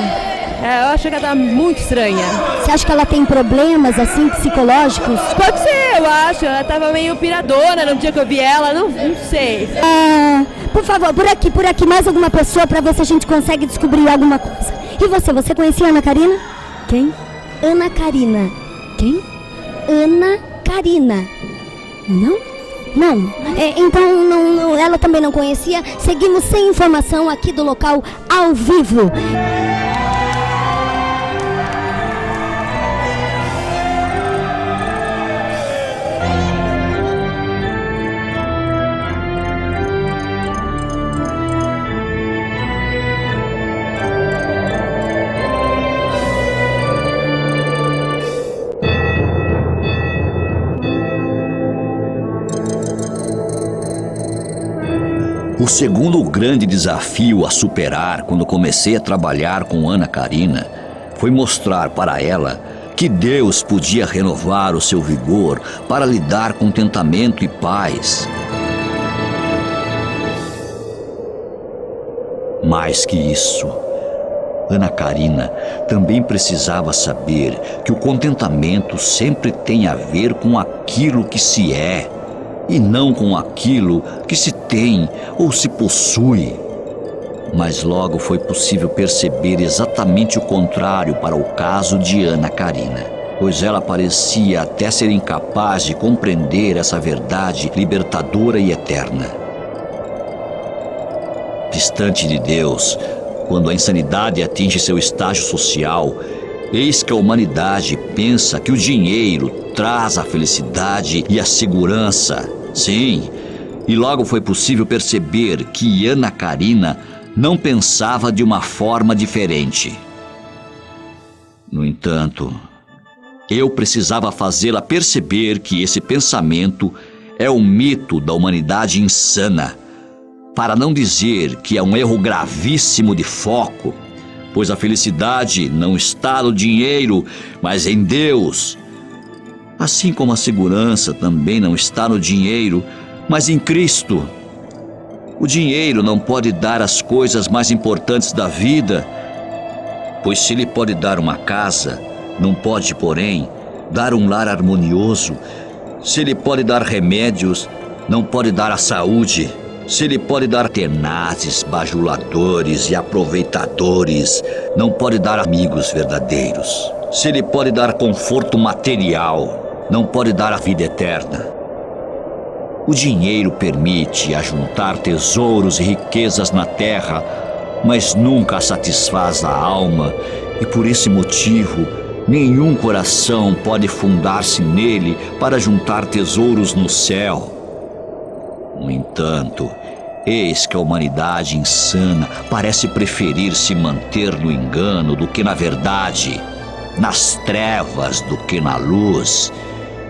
Eu acho que ela tá muito estranha. Você acha que ela tem problemas, assim, psicológicos? Pode ser, eu acho. Ela tava meio piradona no dia que eu vi ela, não sei. Por favor, por aqui, mais alguma pessoa pra ver se a gente consegue descobrir alguma coisa. E você conhecia a Ana Karina? Quem? Ana Karina. Quem? Ana Karina. Não? Não. Então ela também não conhecia. Seguimos sem informação aqui do local ao vivo. O segundo grande desafio a superar quando comecei a trabalhar com Ana Karina foi mostrar para ela que Deus podia renovar o seu vigor para lhe dar contentamento e paz. Mais que isso, Ana Karina também precisava saber que o contentamento sempre tem a ver com aquilo que se é, e não com aquilo que se tem ou se possui. Mas logo foi possível perceber exatamente o contrário para o caso de Ana Karina, pois ela parecia até ser incapaz de compreender essa verdade libertadora e eterna. Distante de Deus, quando a insanidade atinge seu estágio social, eis que a humanidade pensa que o dinheiro traz a felicidade e a segurança. Sim, e logo foi possível perceber que Ana Karina não pensava de uma forma diferente. No entanto, eu precisava fazê-la perceber que esse pensamento é um mito da humanidade insana, para não dizer que é um erro gravíssimo de foco, pois a felicidade não está no dinheiro, mas em Deus. Assim como a segurança também não está no dinheiro, mas em Cristo. O dinheiro não pode dar as coisas mais importantes da vida, pois se ele pode dar uma casa, não pode, porém, dar um lar harmonioso. Se ele pode dar remédios, não pode dar a saúde. Se ele pode dar tenazes, bajuladores e aproveitadores, não pode dar amigos verdadeiros. Se ele pode dar conforto material, não pode dar a vida eterna. O dinheiro permite ajuntar tesouros e riquezas na terra, mas nunca satisfaz a alma, e por esse motivo, nenhum coração pode fundar-se nele para juntar tesouros no céu. No entanto, eis que a humanidade insana parece preferir se manter no engano do que na verdade, nas trevas do que na luz.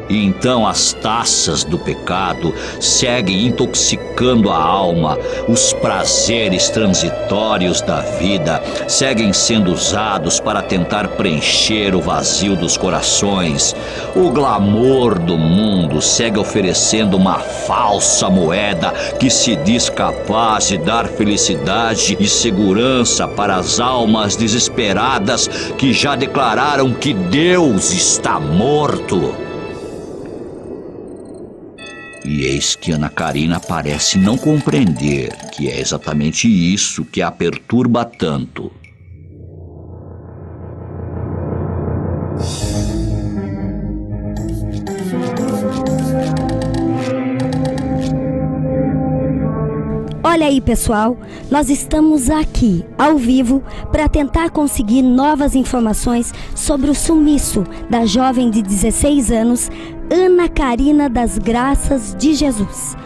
E então as taças do pecado seguem intoxicando a alma, os prazeres transitórios da vida seguem sendo usados para tentar preencher o vazio dos corações. O glamour do mundo segue oferecendo uma falsa moeda que se diz capaz de dar felicidade e segurança para as almas desesperadas que já declararam que Deus está morto. E eis que Ana Karina parece não compreender que é exatamente isso que a perturba tanto. Olha aí, pessoal, nós estamos aqui, ao vivo, para tentar conseguir novas informações sobre o sumiço da jovem de 16 anos, Ana Karina das Graças de Jesus.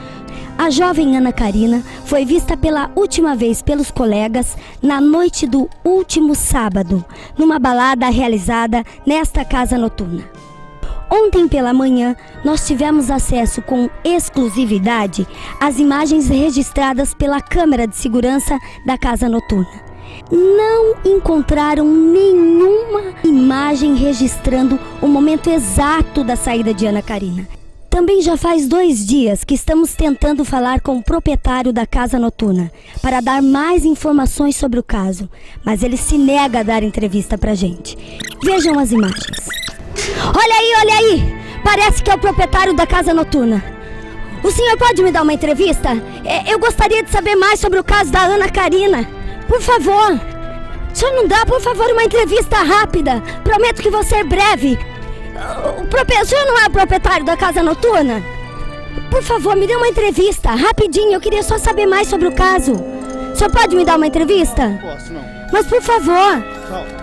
A jovem Ana Karina foi vista pela última vez pelos colegas na noite do último sábado, numa balada realizada nesta casa noturna. Ontem pela manhã, nós tivemos acesso com exclusividade às imagens registradas pela câmera de segurança da casa noturna. Não encontraram nenhuma imagem registrando o momento exato da saída de Ana Karina. Também já faz 2 dias que estamos tentando falar com o proprietário da casa noturna para dar mais informações sobre o caso, mas ele se nega a dar entrevista pra gente. Vejam as imagens. Olha aí! Parece que é o proprietário da casa noturna. O senhor pode me dar uma entrevista? Eu gostaria de saber mais sobre o caso da Ana Karina. Por favor. O senhor não dá, por favor, uma entrevista rápida? Prometo que vou ser breve. O senhor não é o proprietário da casa noturna? Por favor, me dê uma entrevista, rapidinho. Eu queria só saber mais sobre o caso. O senhor pode me dar uma entrevista? Não posso, não. Mas por favor. Não.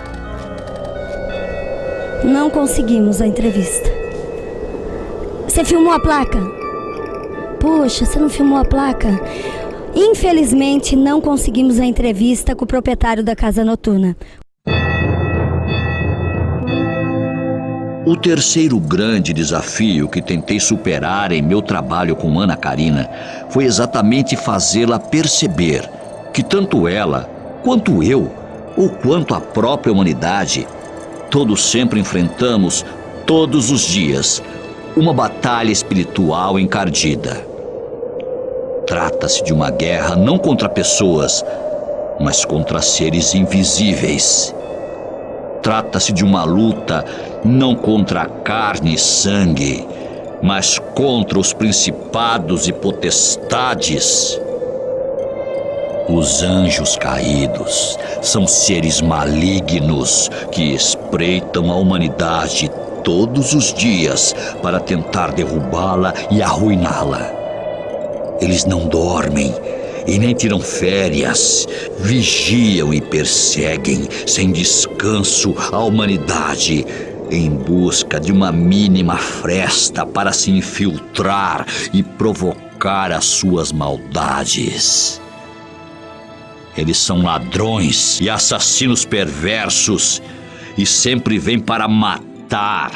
Não conseguimos a entrevista. Você filmou a placa? Poxa, você não filmou a placa? Infelizmente, não conseguimos a entrevista com o proprietário da casa noturna. O terceiro grande desafio que tentei superar em meu trabalho com Ana Karina foi exatamente fazê-la perceber que tanto ela, quanto eu, ou quanto a própria humanidade, todos sempre enfrentamos, todos os dias, uma batalha espiritual encardida. Trata-se de uma guerra não contra pessoas, mas contra seres invisíveis. Trata-se de uma luta não contra carne e sangue, mas contra os principados e potestades. Os anjos caídos são seres malignos que espreitam a humanidade todos os dias para tentar derrubá-la e arruiná-la. Eles não dormem e nem tiram férias, vigiam e perseguem sem descanso a humanidade em busca de uma mínima fresta para se infiltrar e provocar as suas maldades. Eles são ladrões e assassinos perversos e sempre vêm para matar,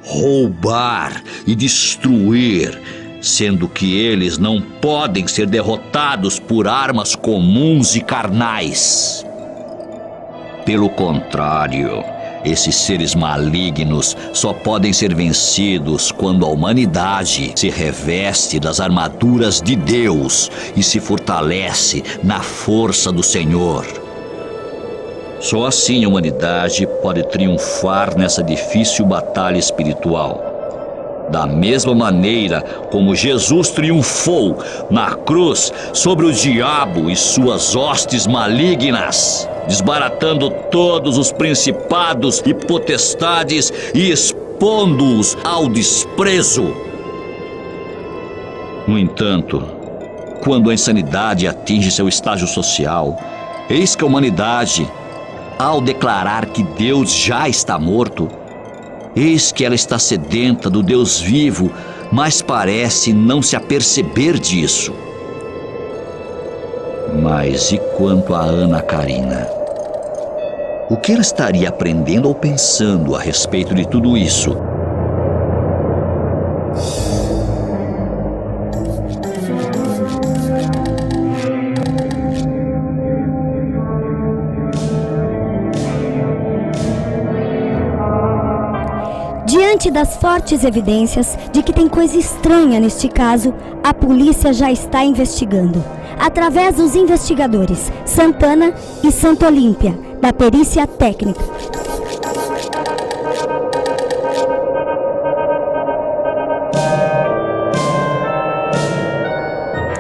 roubar e destruir, sendo que eles não podem ser derrotados por armas comuns e carnais. Pelo contrário, esses seres malignos só podem ser vencidos quando a humanidade se reveste das armaduras de Deus e se fortalece na força do Senhor. Só assim a humanidade pode triunfar nessa difícil batalha espiritual. Da mesma maneira como Jesus triunfou na cruz sobre o diabo e suas hostes malignas, desbaratando todos os principados e potestades e expondo-os ao desprezo. No entanto, quando a insanidade atinge seu estágio social, eis que a humanidade, ao declarar que Deus já está morto, eis que ela está sedenta do Deus vivo, mas parece não se aperceber disso. Mas e quanto a Ana Karina? O que ela estaria aprendendo ou pensando a respeito de tudo isso? Diante das fortes evidências de que tem coisa estranha neste caso, a polícia já está investigando, através dos investigadores Santana e Santo Olímpia, da perícia técnica.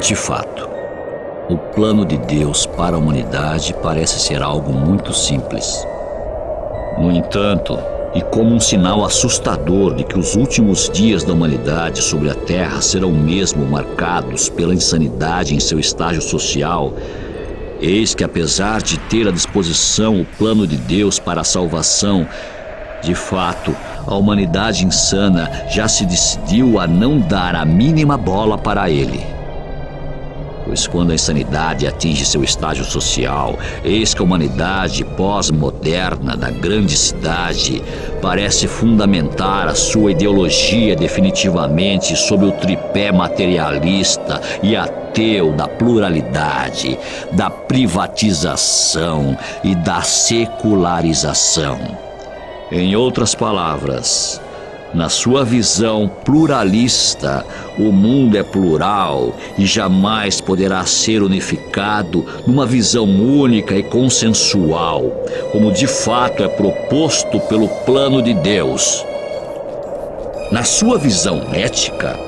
De fato, o plano de Deus para a humanidade parece ser algo muito simples. No entanto, e como um sinal assustador de que os últimos dias da humanidade sobre a Terra serão mesmo marcados pela insanidade em seu estágio social, eis que, apesar de ter à disposição o plano de Deus para a salvação, de fato, a humanidade insana já se decidiu a não dar a mínima bola para ele. Pois quando a insanidade atinge seu estágio social, eis que a humanidade pós-moderna da grande cidade parece fundamentar a sua ideologia definitivamente sob o tripé materialista e ateu da pluralidade, da privatização e da secularização. Em outras palavras, na sua visão pluralista, o mundo é plural e jamais poderá ser unificado numa visão única e consensual, como de fato é proposto pelo plano de Deus. Na sua visão ética,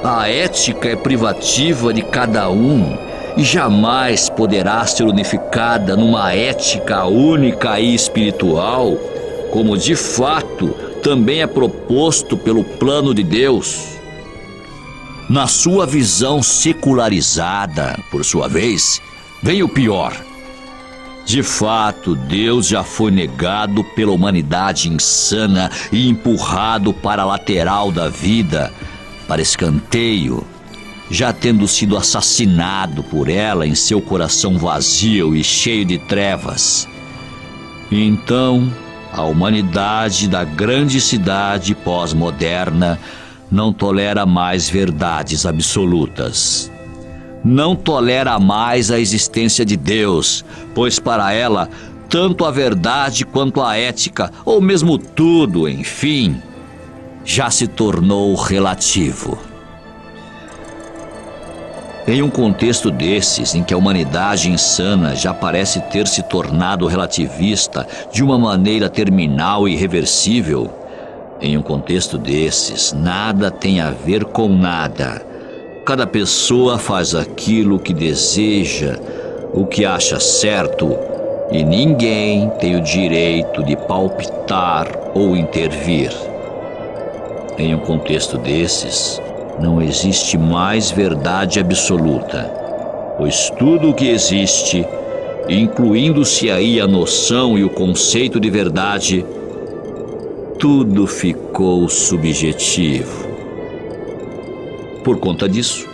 a ética é privativa de cada um e jamais poderá ser unificada numa ética única e espiritual, como de fato também é proposto pelo plano de Deus. Na sua visão secularizada, por sua vez, vem o pior. De fato, Deus já foi negado pela humanidade insana e empurrado para a lateral da vida, para escanteio, já tendo sido assassinado por ela em seu coração vazio e cheio de trevas. Então, a humanidade da grande cidade pós-moderna não tolera mais verdades absolutas. Não tolera mais a existência de Deus, pois para ela, tanto a verdade quanto a ética, ou mesmo tudo, enfim, já se tornou relativo. Em um contexto desses, em que a humanidade insana já parece ter se tornado relativista de uma maneira terminal e irreversível, em um contexto desses, nada tem a ver com nada. Cada pessoa faz aquilo que deseja, o que acha certo, e ninguém tem o direito de palpitar ou intervir. Em um contexto desses, não existe mais verdade absoluta, pois tudo o que existe, incluindo-se aí a noção e o conceito de verdade, tudo ficou subjetivo. Por conta disso,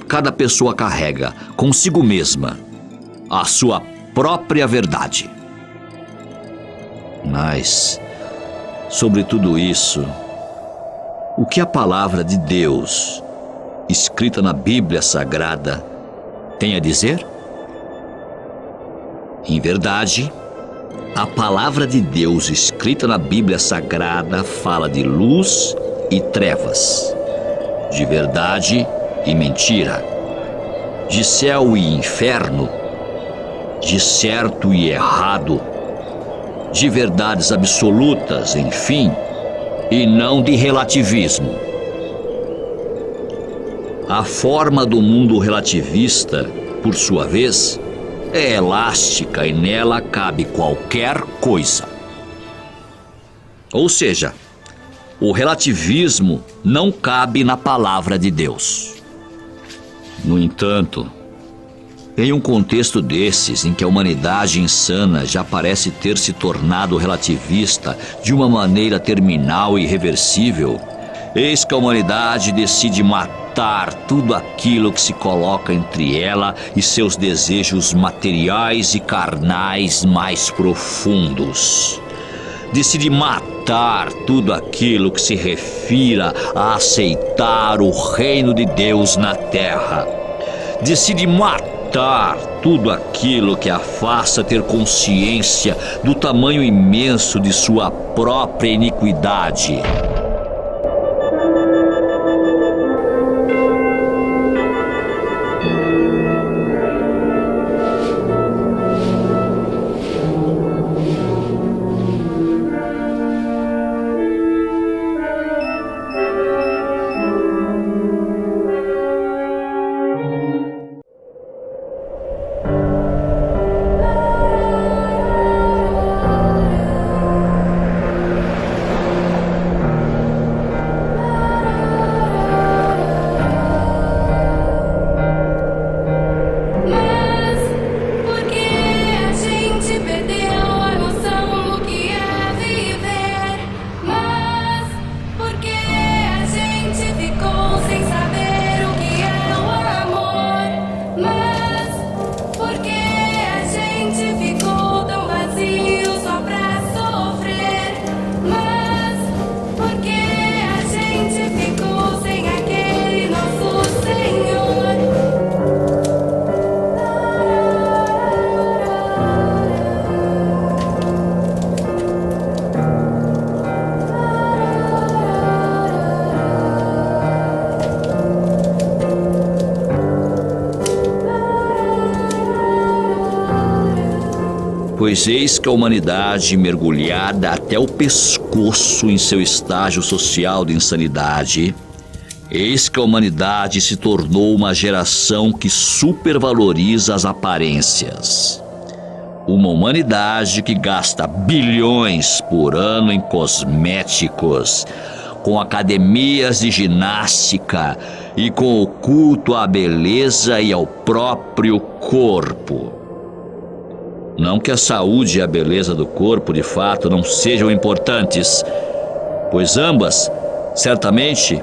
cada pessoa carrega consigo mesma a sua própria verdade. Mas, sobre tudo isso, o que a palavra de Deus, escrita na Bíblia Sagrada, tem a dizer? Em verdade, a palavra de Deus escrita na Bíblia Sagrada fala de luz e trevas, de verdade e mentira, de céu e inferno, de certo e errado, de verdades absolutas, enfim, e não de relativismo. A forma do mundo relativista, por sua vez, é elástica e nela cabe qualquer coisa. Ou seja, o relativismo não cabe na palavra de Deus. No entanto, em um contexto desses, em que a humanidade insana já parece ter se tornado relativista de uma maneira terminal e irreversível, eis que a humanidade decide matar tudo aquilo que se coloca entre ela e seus desejos materiais e carnais mais profundos. Decide matar tudo aquilo que se refira a aceitar o reino de Deus na terra. Decide matar tudo aquilo que a faça ter consciência do tamanho imenso de sua própria iniquidade. Pois eis que a humanidade, mergulhada até o pescoço em seu estágio social de insanidade, eis que a humanidade se tornou uma geração que supervaloriza as aparências. Uma humanidade que gasta bilhões por ano em cosméticos, com academias de ginástica e com o culto à beleza e ao próprio corpo. Não que a saúde e a beleza do corpo, de fato, não sejam importantes, pois ambas, certamente,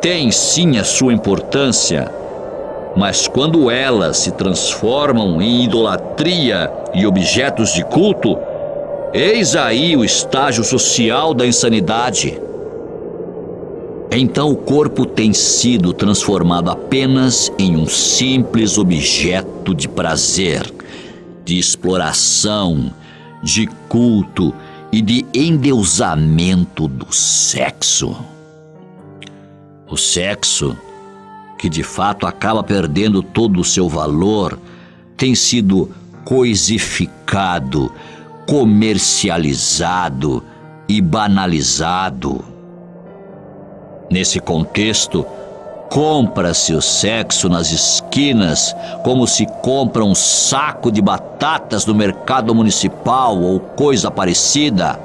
têm sim a sua importância, mas quando elas se transformam em idolatria e objetos de culto, eis aí o estágio social da insanidade. Então o corpo tem sido transformado apenas em um simples objeto de prazer, de exploração, de culto e de endeusamento do sexo. O sexo, que de fato acaba perdendo todo o seu valor, tem sido coisificado, comercializado e banalizado. Nesse contexto, compra-se o sexo nas esquinas como se compra um saco de batatas no mercado municipal ou coisa parecida.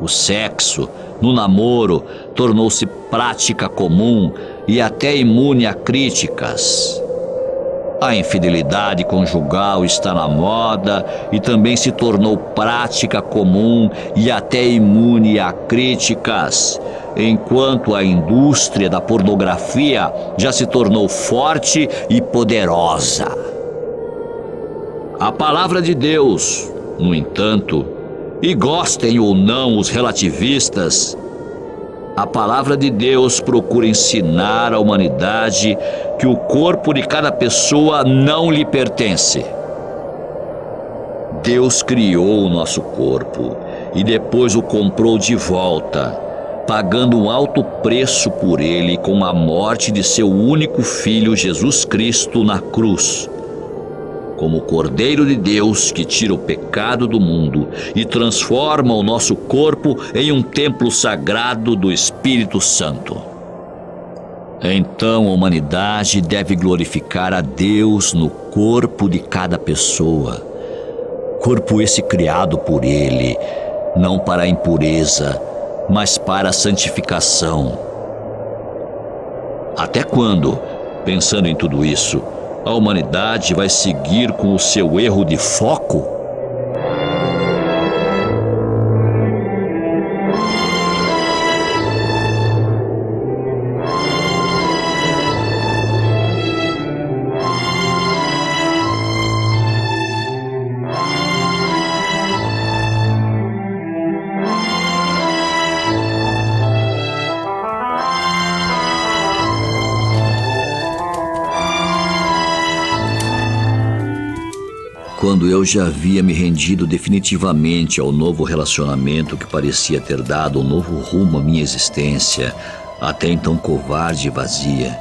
O sexo, no namoro, tornou-se prática comum e até imune a críticas. A infidelidade conjugal está na moda e também se tornou prática comum e até imune a críticas, enquanto a indústria da pornografia já se tornou forte e poderosa. A palavra de Deus, no entanto, e gostem ou não os relativistas, a palavra de Deus procura ensinar à humanidade que o corpo de cada pessoa não lhe pertence. Deus criou o nosso corpo e depois o comprou de volta, pagando um alto preço por ele com a morte de seu único filho Jesus Cristo na cruz. Como o Cordeiro de Deus que tira o pecado do mundo e transforma o nosso corpo em um templo sagrado do Espírito Santo. Então a humanidade deve glorificar a Deus no corpo de cada pessoa. Corpo esse criado por Ele, não para a impureza, mas para a santificação. Até quando, pensando em tudo isso, a humanidade vai seguir com o seu erro de foco? Quando eu já havia me rendido definitivamente ao novo relacionamento que parecia ter dado um novo rumo à minha existência, até então covarde e vazia,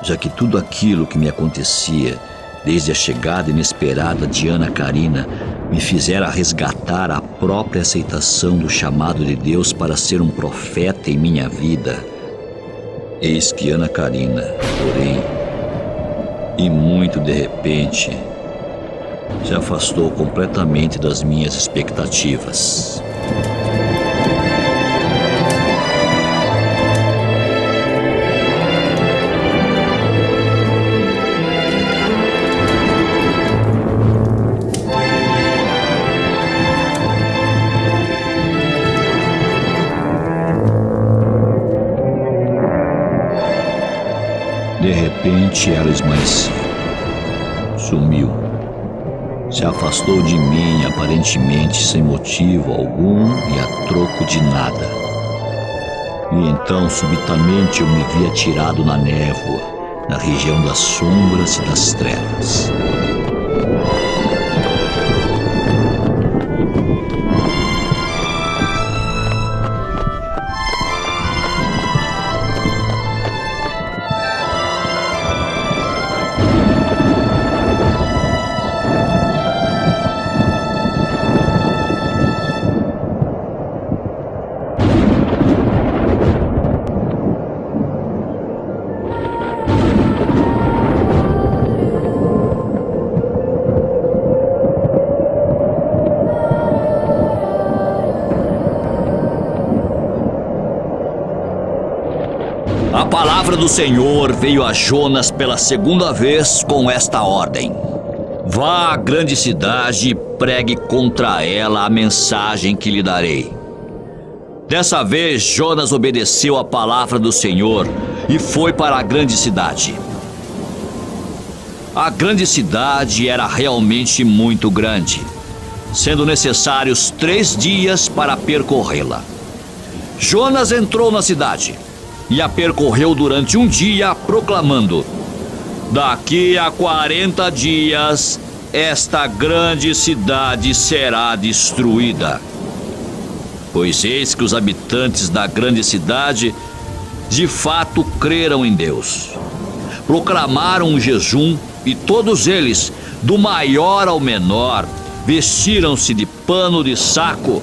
já que tudo aquilo que me acontecia, desde a chegada inesperada de Ana Karina, me fizera resgatar a própria aceitação do chamado de Deus para ser um profeta em minha vida. Eis que Ana Karina, porém, e muito de repente, se afastou completamente das minhas expectativas. De repente ela esmaeceu, sumiu. Se afastou de mim aparentemente sem motivo algum e a troco de nada. E então subitamente eu me vi atirado na névoa, na região das sombras e das trevas. A palavra do Senhor veio a Jonas pela segunda vez com esta ordem: vá à grande cidade e pregue contra ela a mensagem que lhe darei. Dessa vez Jonas obedeceu a palavra do Senhor e foi para a grande cidade. A grande cidade era realmente muito grande, sendo necessários 3 dias para percorrê-la. Jonas entrou na cidade e a percorreu durante um dia, proclamando: daqui a 40 dias, esta grande cidade será destruída. Pois eis que os habitantes da grande cidade, de fato, creram em Deus. Proclamaram um jejum e todos eles, do maior ao menor, vestiram-se de pano de saco.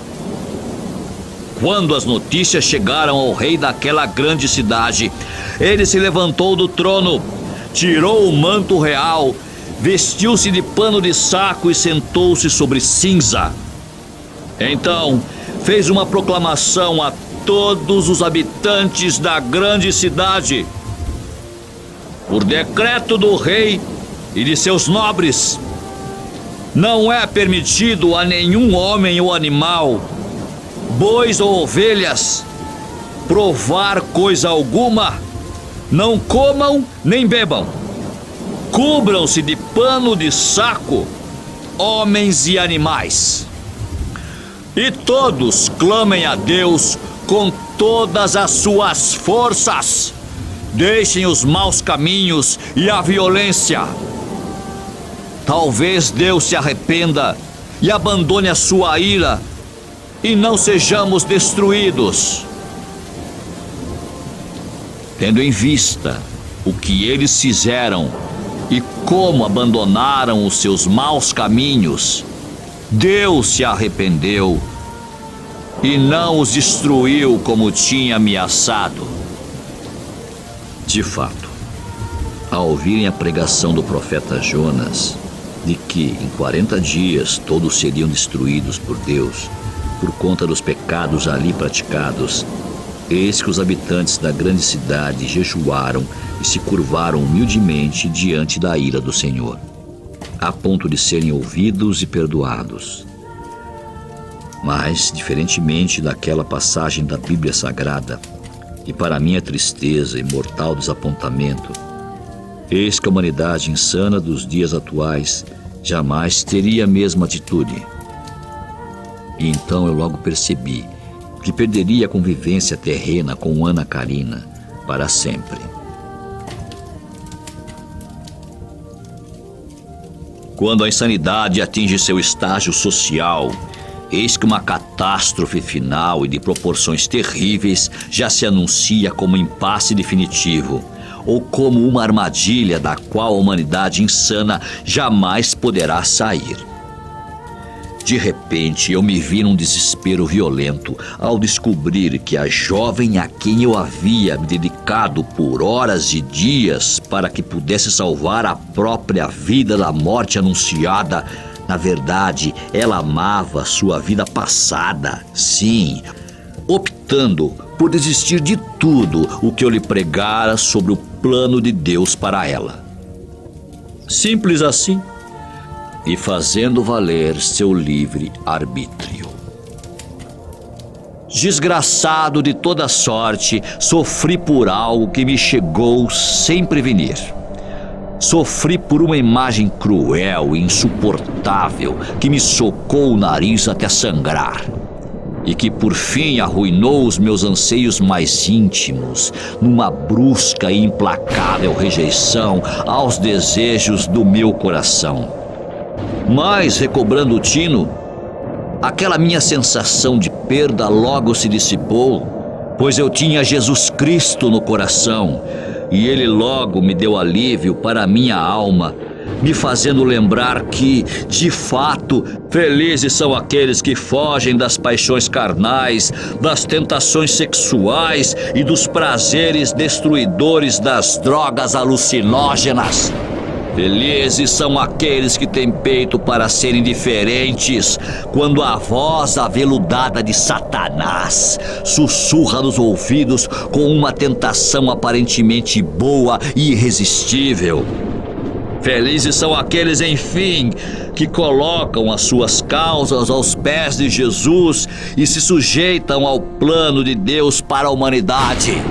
Quando as notícias chegaram ao rei daquela grande cidade, ele se levantou do trono, tirou o manto real, vestiu-se de pano de saco e sentou-se sobre cinza. Então, fez uma proclamação a todos os habitantes da grande cidade: por decreto do rei e de seus nobres, não é permitido a nenhum homem ou animal, bois ou ovelhas, provar coisa alguma, não comam nem bebam. Cubram-se de pano de saco, homens e animais. E todos clamem a Deus com todas as suas forças. Deixem os maus caminhos e a violência. Talvez Deus se arrependa e abandone a sua ira, e não sejamos destruídos. Tendo em vista o que eles fizeram e como abandonaram os seus maus caminhos, Deus se arrependeu e não os destruiu como tinha ameaçado. De fato, ao ouvirem a pregação do profeta Jonas, de que em 40 dias todos seriam destruídos por Deus, por conta dos pecados ali praticados, eis que os habitantes da grande cidade jejuaram e se curvaram humildemente diante da ira do Senhor, a ponto de serem ouvidos e perdoados. Mas, diferentemente daquela passagem da Bíblia Sagrada, e para minha tristeza e mortal desapontamento, eis que a humanidade insana dos dias atuais jamais teria a mesma atitude. E então eu logo percebi que perderia a convivência terrena com Ana Karina para sempre. Quando a insanidade atinge seu estágio social, eis que uma catástrofe final e de proporções terríveis já se anuncia como impasse definitivo, ou como uma armadilha da qual a humanidade insana jamais poderá sair. De repente, eu me vi num desespero violento ao descobrir que a jovem a quem eu havia me dedicado por horas e dias para que pudesse salvar a própria vida da morte anunciada, na verdade, ela amava sua vida passada, sim, optando por desistir de tudo o que eu lhe pregara sobre o plano de Deus para ela. Simples assim. E fazendo valer seu livre arbítrio. Desgraçado de toda sorte, sofri por algo que me chegou sem prevenir. Sofri por uma imagem cruel e insuportável que me socou o nariz até sangrar. E que por fim arruinou os meus anseios mais íntimos numa brusca e implacável rejeição aos desejos do meu coração. Mas, recobrando o tino, aquela minha sensação de perda logo se dissipou, pois eu tinha Jesus Cristo no coração, e Ele logo me deu alívio para a minha alma, me fazendo lembrar que, de fato, felizes são aqueles que fogem das paixões carnais, das tentações sexuais e dos prazeres destruidores das drogas alucinógenas. Felizes são aqueles que têm peito para serem diferentes, quando a voz aveludada de Satanás sussurra nos ouvidos com uma tentação aparentemente boa e irresistível. Felizes são aqueles, enfim, que colocam as suas causas aos pés de Jesus e se sujeitam ao plano de Deus para a humanidade.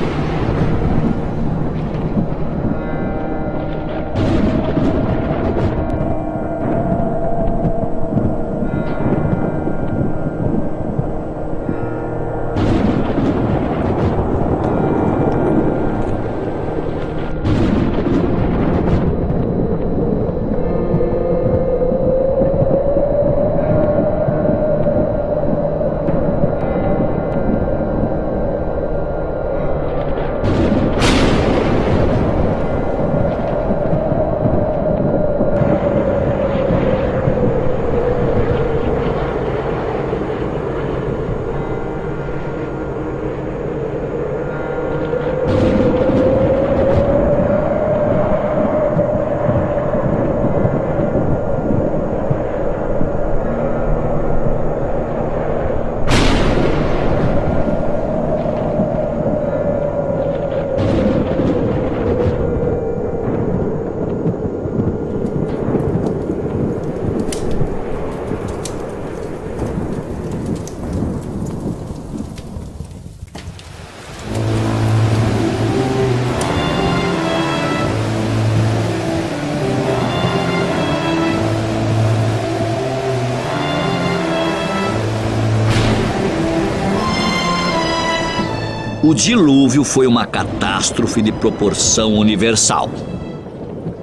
O dilúvio foi uma catástrofe de proporção universal.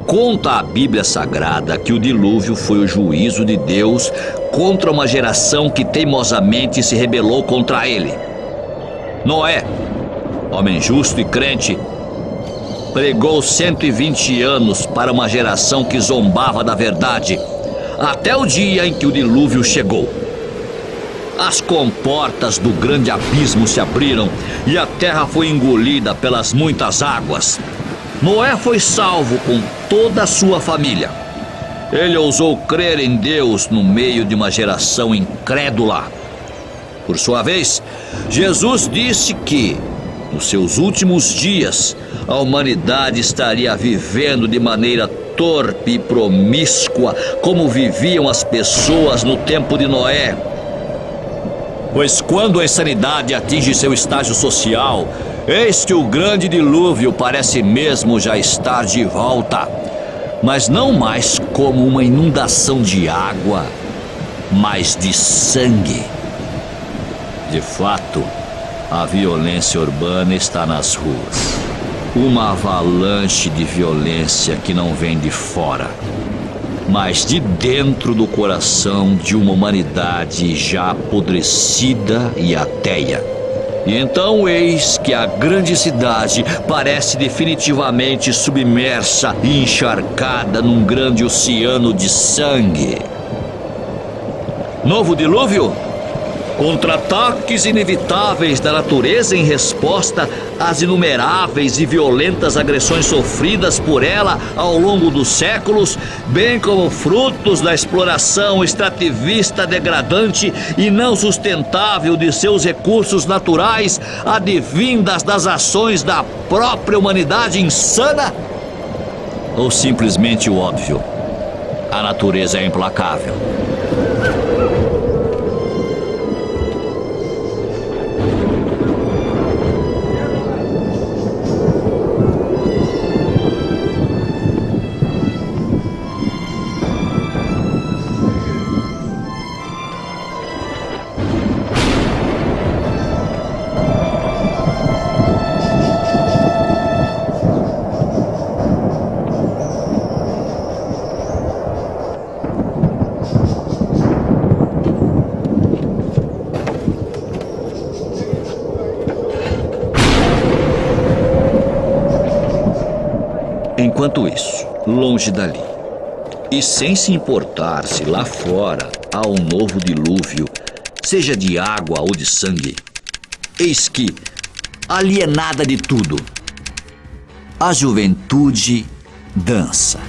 Conta a Bíblia Sagrada que o dilúvio foi o juízo de Deus contra uma geração que teimosamente se rebelou contra ele. Noé, homem justo e crente, pregou 120 anos para uma geração que zombava da verdade, até o dia em que o dilúvio chegou. As comportas do grande abismo se abriram e a terra foi engolida pelas muitas águas. Noé foi salvo com toda a sua família. Ele ousou crer em Deus no meio de uma geração incrédula. Por sua vez, Jesus disse que, nos seus últimos dias, a humanidade estaria vivendo de maneira torpe e promíscua, como viviam as pessoas no tempo de Noé. Pois quando a insanidade atinge seu estágio social, eis que o grande dilúvio parece mesmo já estar de volta, mas não mais como uma inundação de água, mas de sangue. De fato, a violência urbana está nas ruas. Uma avalanche de violência que não vem de fora, mas de dentro do coração de uma humanidade já apodrecida e ateia. E então eis que a grande cidade parece definitivamente submersa e encharcada num grande oceano de sangue. Novo dilúvio? Contra-ataques inevitáveis da natureza em resposta às inumeráveis e violentas agressões sofridas por ela ao longo dos séculos, bem como frutos da exploração extrativista degradante e não sustentável de seus recursos naturais, advindas das ações da própria humanidade insana? Ou simplesmente o óbvio: a natureza é implacável. Enquanto isso, longe dali, e sem se importar se lá fora há um novo dilúvio, seja de água ou de sangue, eis que, alienada de tudo, a juventude dança.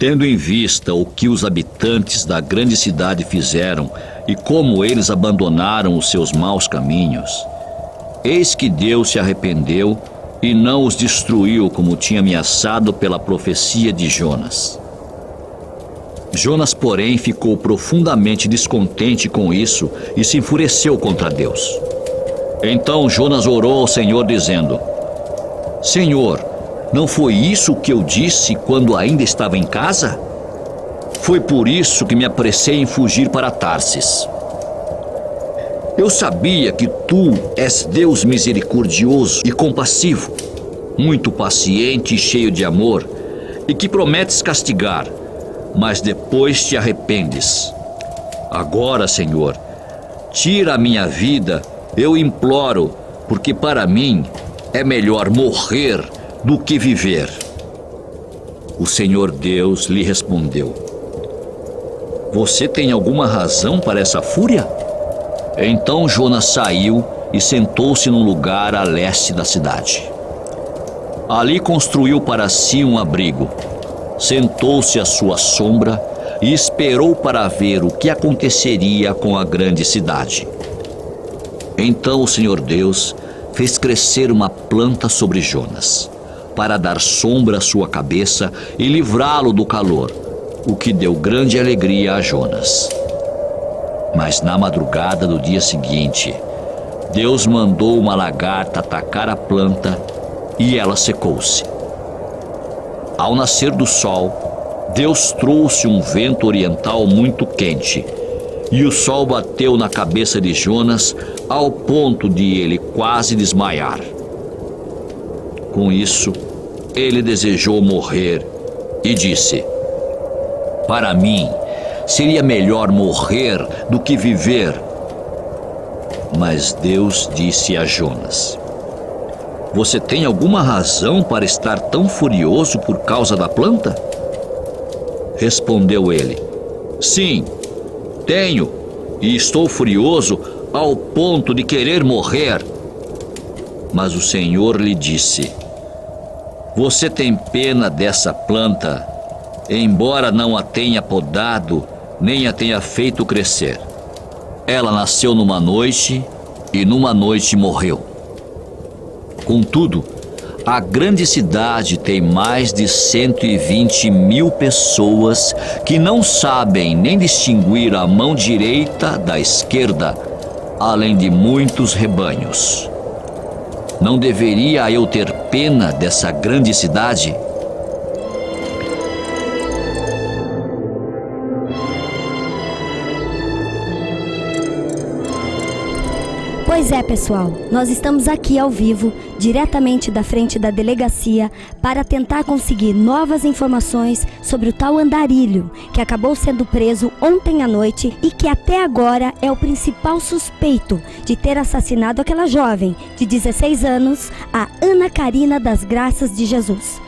Tendo em vista o que os habitantes da grande cidade fizeram e como eles abandonaram os seus maus caminhos, eis que Deus se arrependeu e não os destruiu como tinha ameaçado pela profecia de Jonas. Jonas, porém, ficou profundamente descontente com isso e se enfureceu contra Deus. Então Jonas orou ao Senhor dizendo: Senhor, não foi isso que eu disse quando ainda estava em casa? Foi por isso que me apressei em fugir para Tarsis. Eu sabia que tu és Deus misericordioso e compassivo, muito paciente e cheio de amor, e que prometes castigar, mas depois te arrependes. Agora, Senhor, tira a minha vida, eu imploro, porque para mim é melhor morrer do que viver. O Senhor Deus lhe respondeu: Você tem alguma razão para essa fúria? Então Jonas saiu e sentou-se num lugar a leste da cidade. Ali construiu para si um abrigo, sentou-se à sua sombra e esperou para ver o que aconteceria com a grande cidade. Então o Senhor Deus fez crescer uma planta sobre Jonas, para dar sombra à sua cabeça e livrá-lo do calor, o que deu grande alegria a Jonas. Mas na madrugada do dia seguinte, Deus mandou uma lagarta atacar a planta e ela secou-se. Ao nascer do sol, Deus trouxe um vento oriental muito quente, e o sol bateu na cabeça de Jonas ao ponto de ele quase desmaiar. Com isso, ele desejou morrer e disse: Para mim, seria melhor morrer do que viver. Mas Deus disse a Jonas: Você tem alguma razão para estar tão furioso por causa da planta? Respondeu ele: Sim, tenho, e estou furioso ao ponto de querer morrer. Mas o Senhor lhe disse: Você tem pena dessa planta, embora não a tenha podado, nem a tenha feito crescer. Ela nasceu numa noite e numa noite morreu. Contudo, a grande cidade tem mais de 120.000 pessoas que não sabem nem distinguir a mão direita da esquerda, além de muitos rebanhos. Não deveria eu ter pena dessa grande cidade? Pois é, pessoal, nós estamos aqui ao vivo, diretamente da frente da delegacia, para tentar conseguir novas informações sobre o tal Andarilho, que acabou sendo preso ontem à noite e que até agora é o principal suspeito de ter assassinado aquela jovem de 16 anos, a Ana Karina das Graças de Jesus.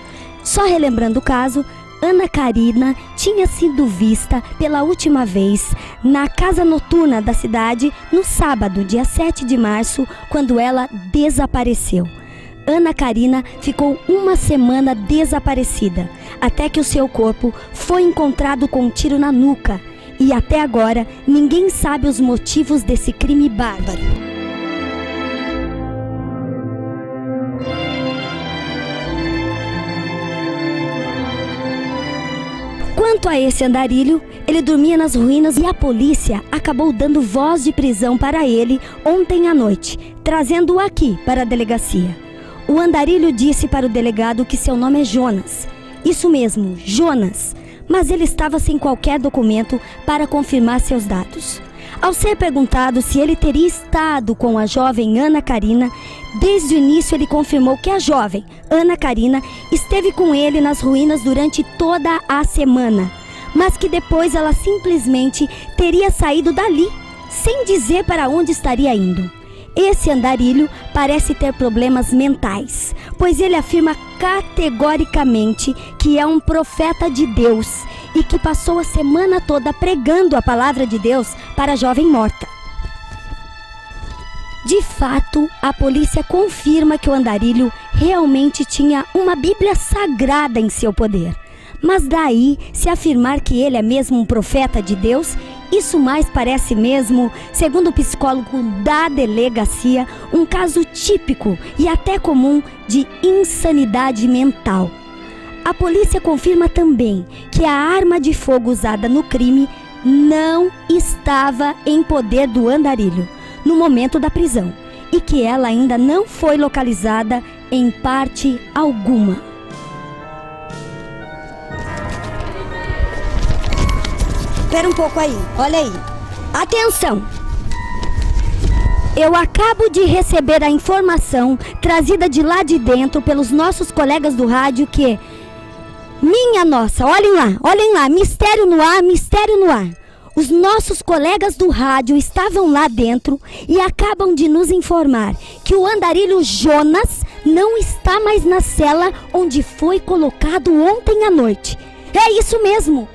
Só relembrando o caso, Ana Karina tinha sido vista pela última vez na casa noturna da cidade no sábado, dia 7 de março, quando ela desapareceu. Ana Karina ficou uma semana desaparecida, até que o seu corpo foi encontrado com um tiro na nuca. E até agora, ninguém sabe os motivos desse crime bárbaro. Quanto a esse Andarilho, ele dormia nas ruínas e a polícia acabou dando voz de prisão para ele ontem à noite, trazendo-o aqui para a delegacia. O Andarilho disse para o delegado que seu nome é Jonas. Isso mesmo, Jonas. Mas ele estava sem qualquer documento para confirmar seus dados. Ao ser perguntado se ele teria estado com a jovem Ana Karina, desde o início ele confirmou que a jovem Ana Karina esteve com ele nas ruínas durante toda a semana, mas que depois ela simplesmente teria saído dali, sem dizer para onde estaria indo. Esse Andarilho parece ter problemas mentais, pois ele afirma categoricamente que é um profeta de Deus e que passou a semana toda pregando a palavra de Deus para a jovem morta. De fato, a polícia confirma que o Andarilho realmente tinha uma Bíblia sagrada em seu poder. Mas daí, se afirmar que ele é mesmo um profeta de Deus, isso mais parece mesmo, segundo o psicólogo da delegacia, um caso típico e até comum de insanidade mental. A polícia confirma também que a arma de fogo usada no crime não estava em poder do andarilho no momento da prisão e que ela ainda não foi localizada em parte alguma. Espera um pouco aí, olha aí. Atenção! Eu acabo de receber a informação trazida de lá de dentro pelos nossos colegas do rádio que... Minha nossa, olhem lá, mistério no ar, mistério no ar. Os nossos colegas do rádio estavam lá dentro e acabam de nos informar que o andarilho Jonas não está mais na cela onde foi colocado ontem à noite. É isso mesmo!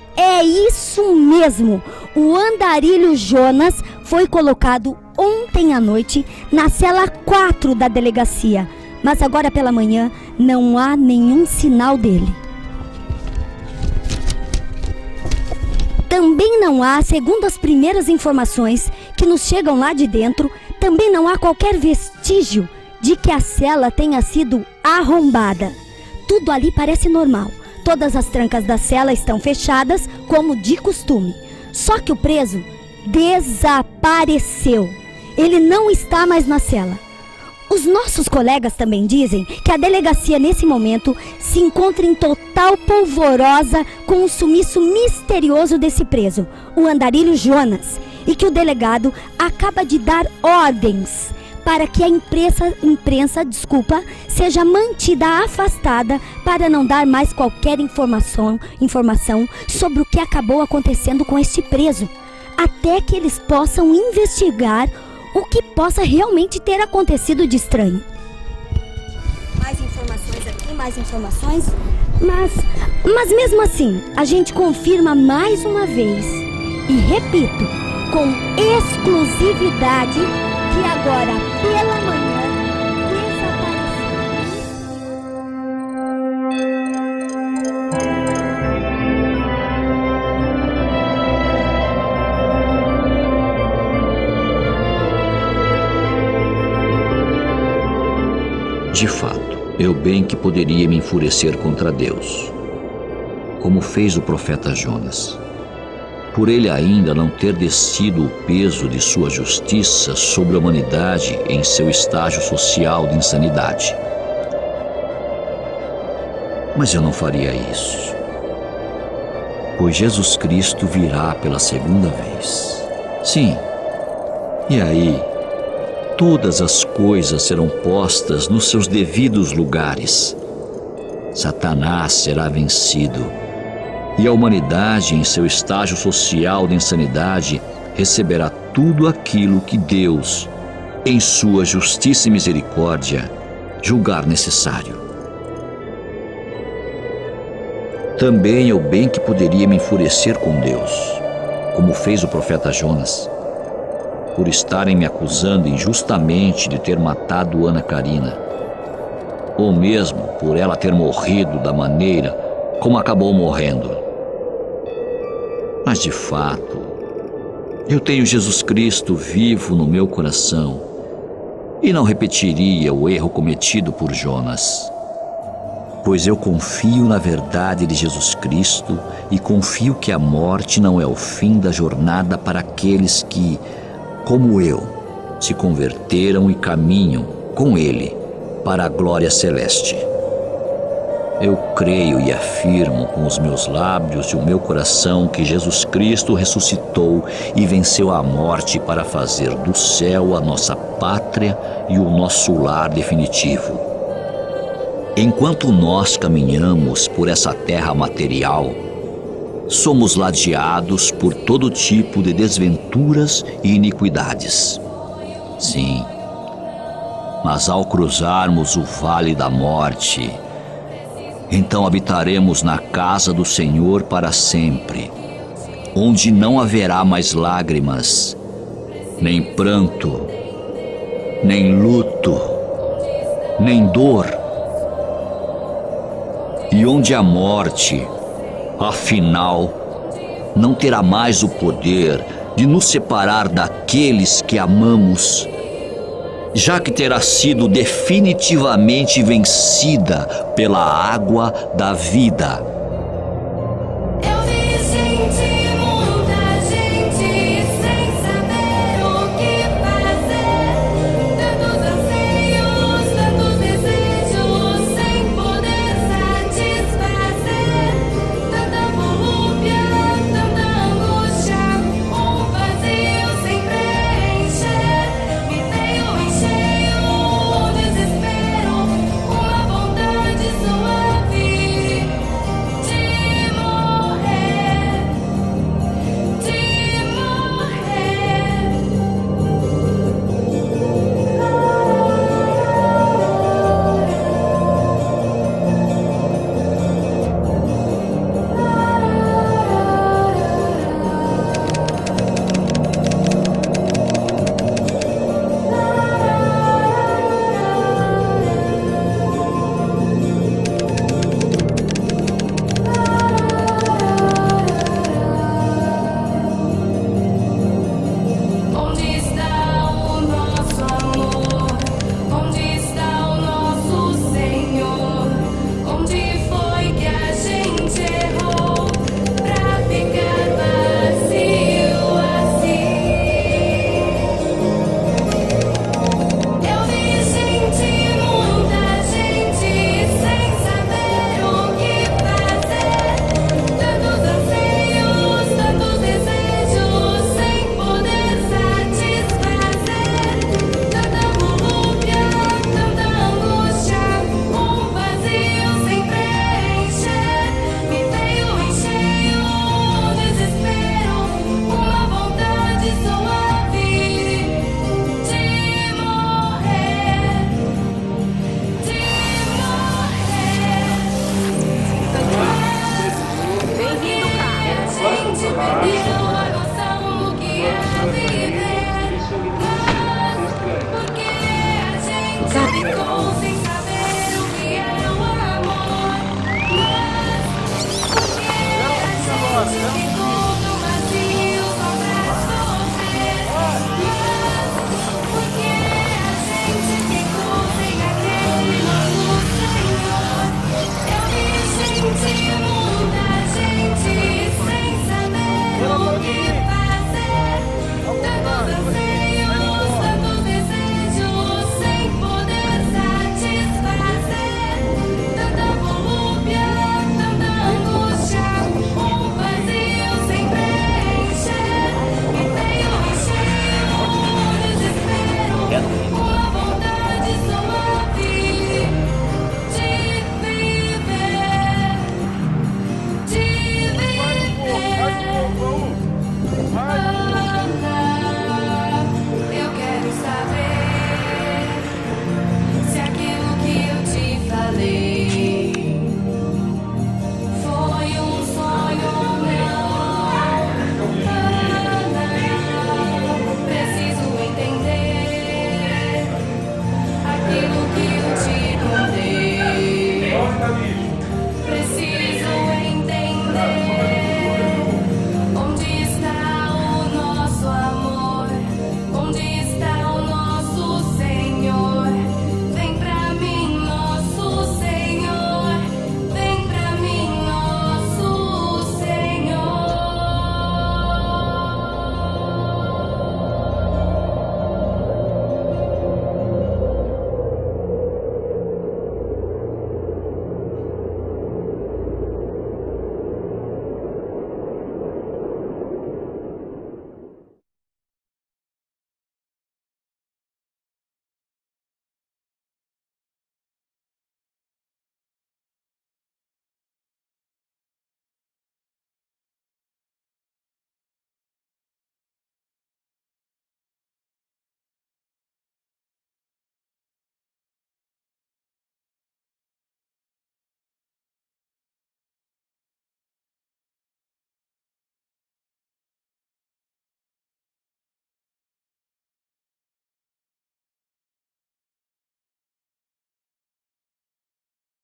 O andarilho Jonas foi colocado ontem à noite na cela 4 da delegacia, mas agora pela manhã não há nenhum sinal dele. Também não há, segundo as primeiras informações que nos chegam lá de dentro, também não há qualquer vestígio de que a cela tenha sido arrombada. Tudo ali parece normal. Todas as trancas da cela estão fechadas, como de costume. Só que o preso desapareceu. Ele não está mais na cela. Os nossos colegas também dizem que a delegacia nesse momento se encontra em total polvorosa com o sumiço misterioso desse preso, o andarilho Jonas, e que o delegado acaba de dar ordens para que a imprensa seja mantida afastada para não dar mais qualquer informação sobre o que acabou acontecendo com este preso, até que eles possam investigar o que possa realmente ter acontecido de estranho. Mais informações aqui, mais informações. Mas mesmo assim, a gente confirma mais uma vez, e repito, com exclusividade, que agora pela manhã De fato, eu bem que poderia me enfurecer contra Deus, como fez o profeta Jonas, por ele ainda não ter descido o peso de sua justiça sobre a humanidade em seu estágio social de insanidade. Mas eu não faria isso, pois Jesus Cristo virá pela segunda vez. Sim, e aí todas as coisas serão postas nos seus devidos lugares. Satanás será vencido e a humanidade, em seu estágio social de insanidade, receberá tudo aquilo que Deus, em sua justiça e misericórdia, julgar necessário. Também eu bem que poderia me enfurecer com Deus, como fez o profeta Jonas, por estarem me acusando injustamente de ter matado Ana Karina, ou mesmo por ela ter morrido da maneira como acabou morrendo. Mas de fato, eu tenho Jesus Cristo vivo no meu coração e não repetiria o erro cometido por Jonas, pois eu confio na verdade de Jesus Cristo e confio que a morte não é o fim da jornada para aqueles que, como eu, se converteram e caminham com Ele para a glória celeste. Eu creio e afirmo com os meus lábios e o meu coração que Jesus Cristo ressuscitou e venceu a morte para fazer do céu a nossa pátria e o nosso lar definitivo. Enquanto nós caminhamos por essa terra material, somos ladeados por todo tipo de desventuras e iniquidades. Sim, mas ao cruzarmos o vale da morte, então habitaremos na casa do Senhor para sempre, onde não haverá mais lágrimas, nem pranto, nem luto, nem dor, e onde a morte Afinal, não terá mais o poder de nos separar daqueles que amamos, já que terá sido definitivamente vencida pela água da vida.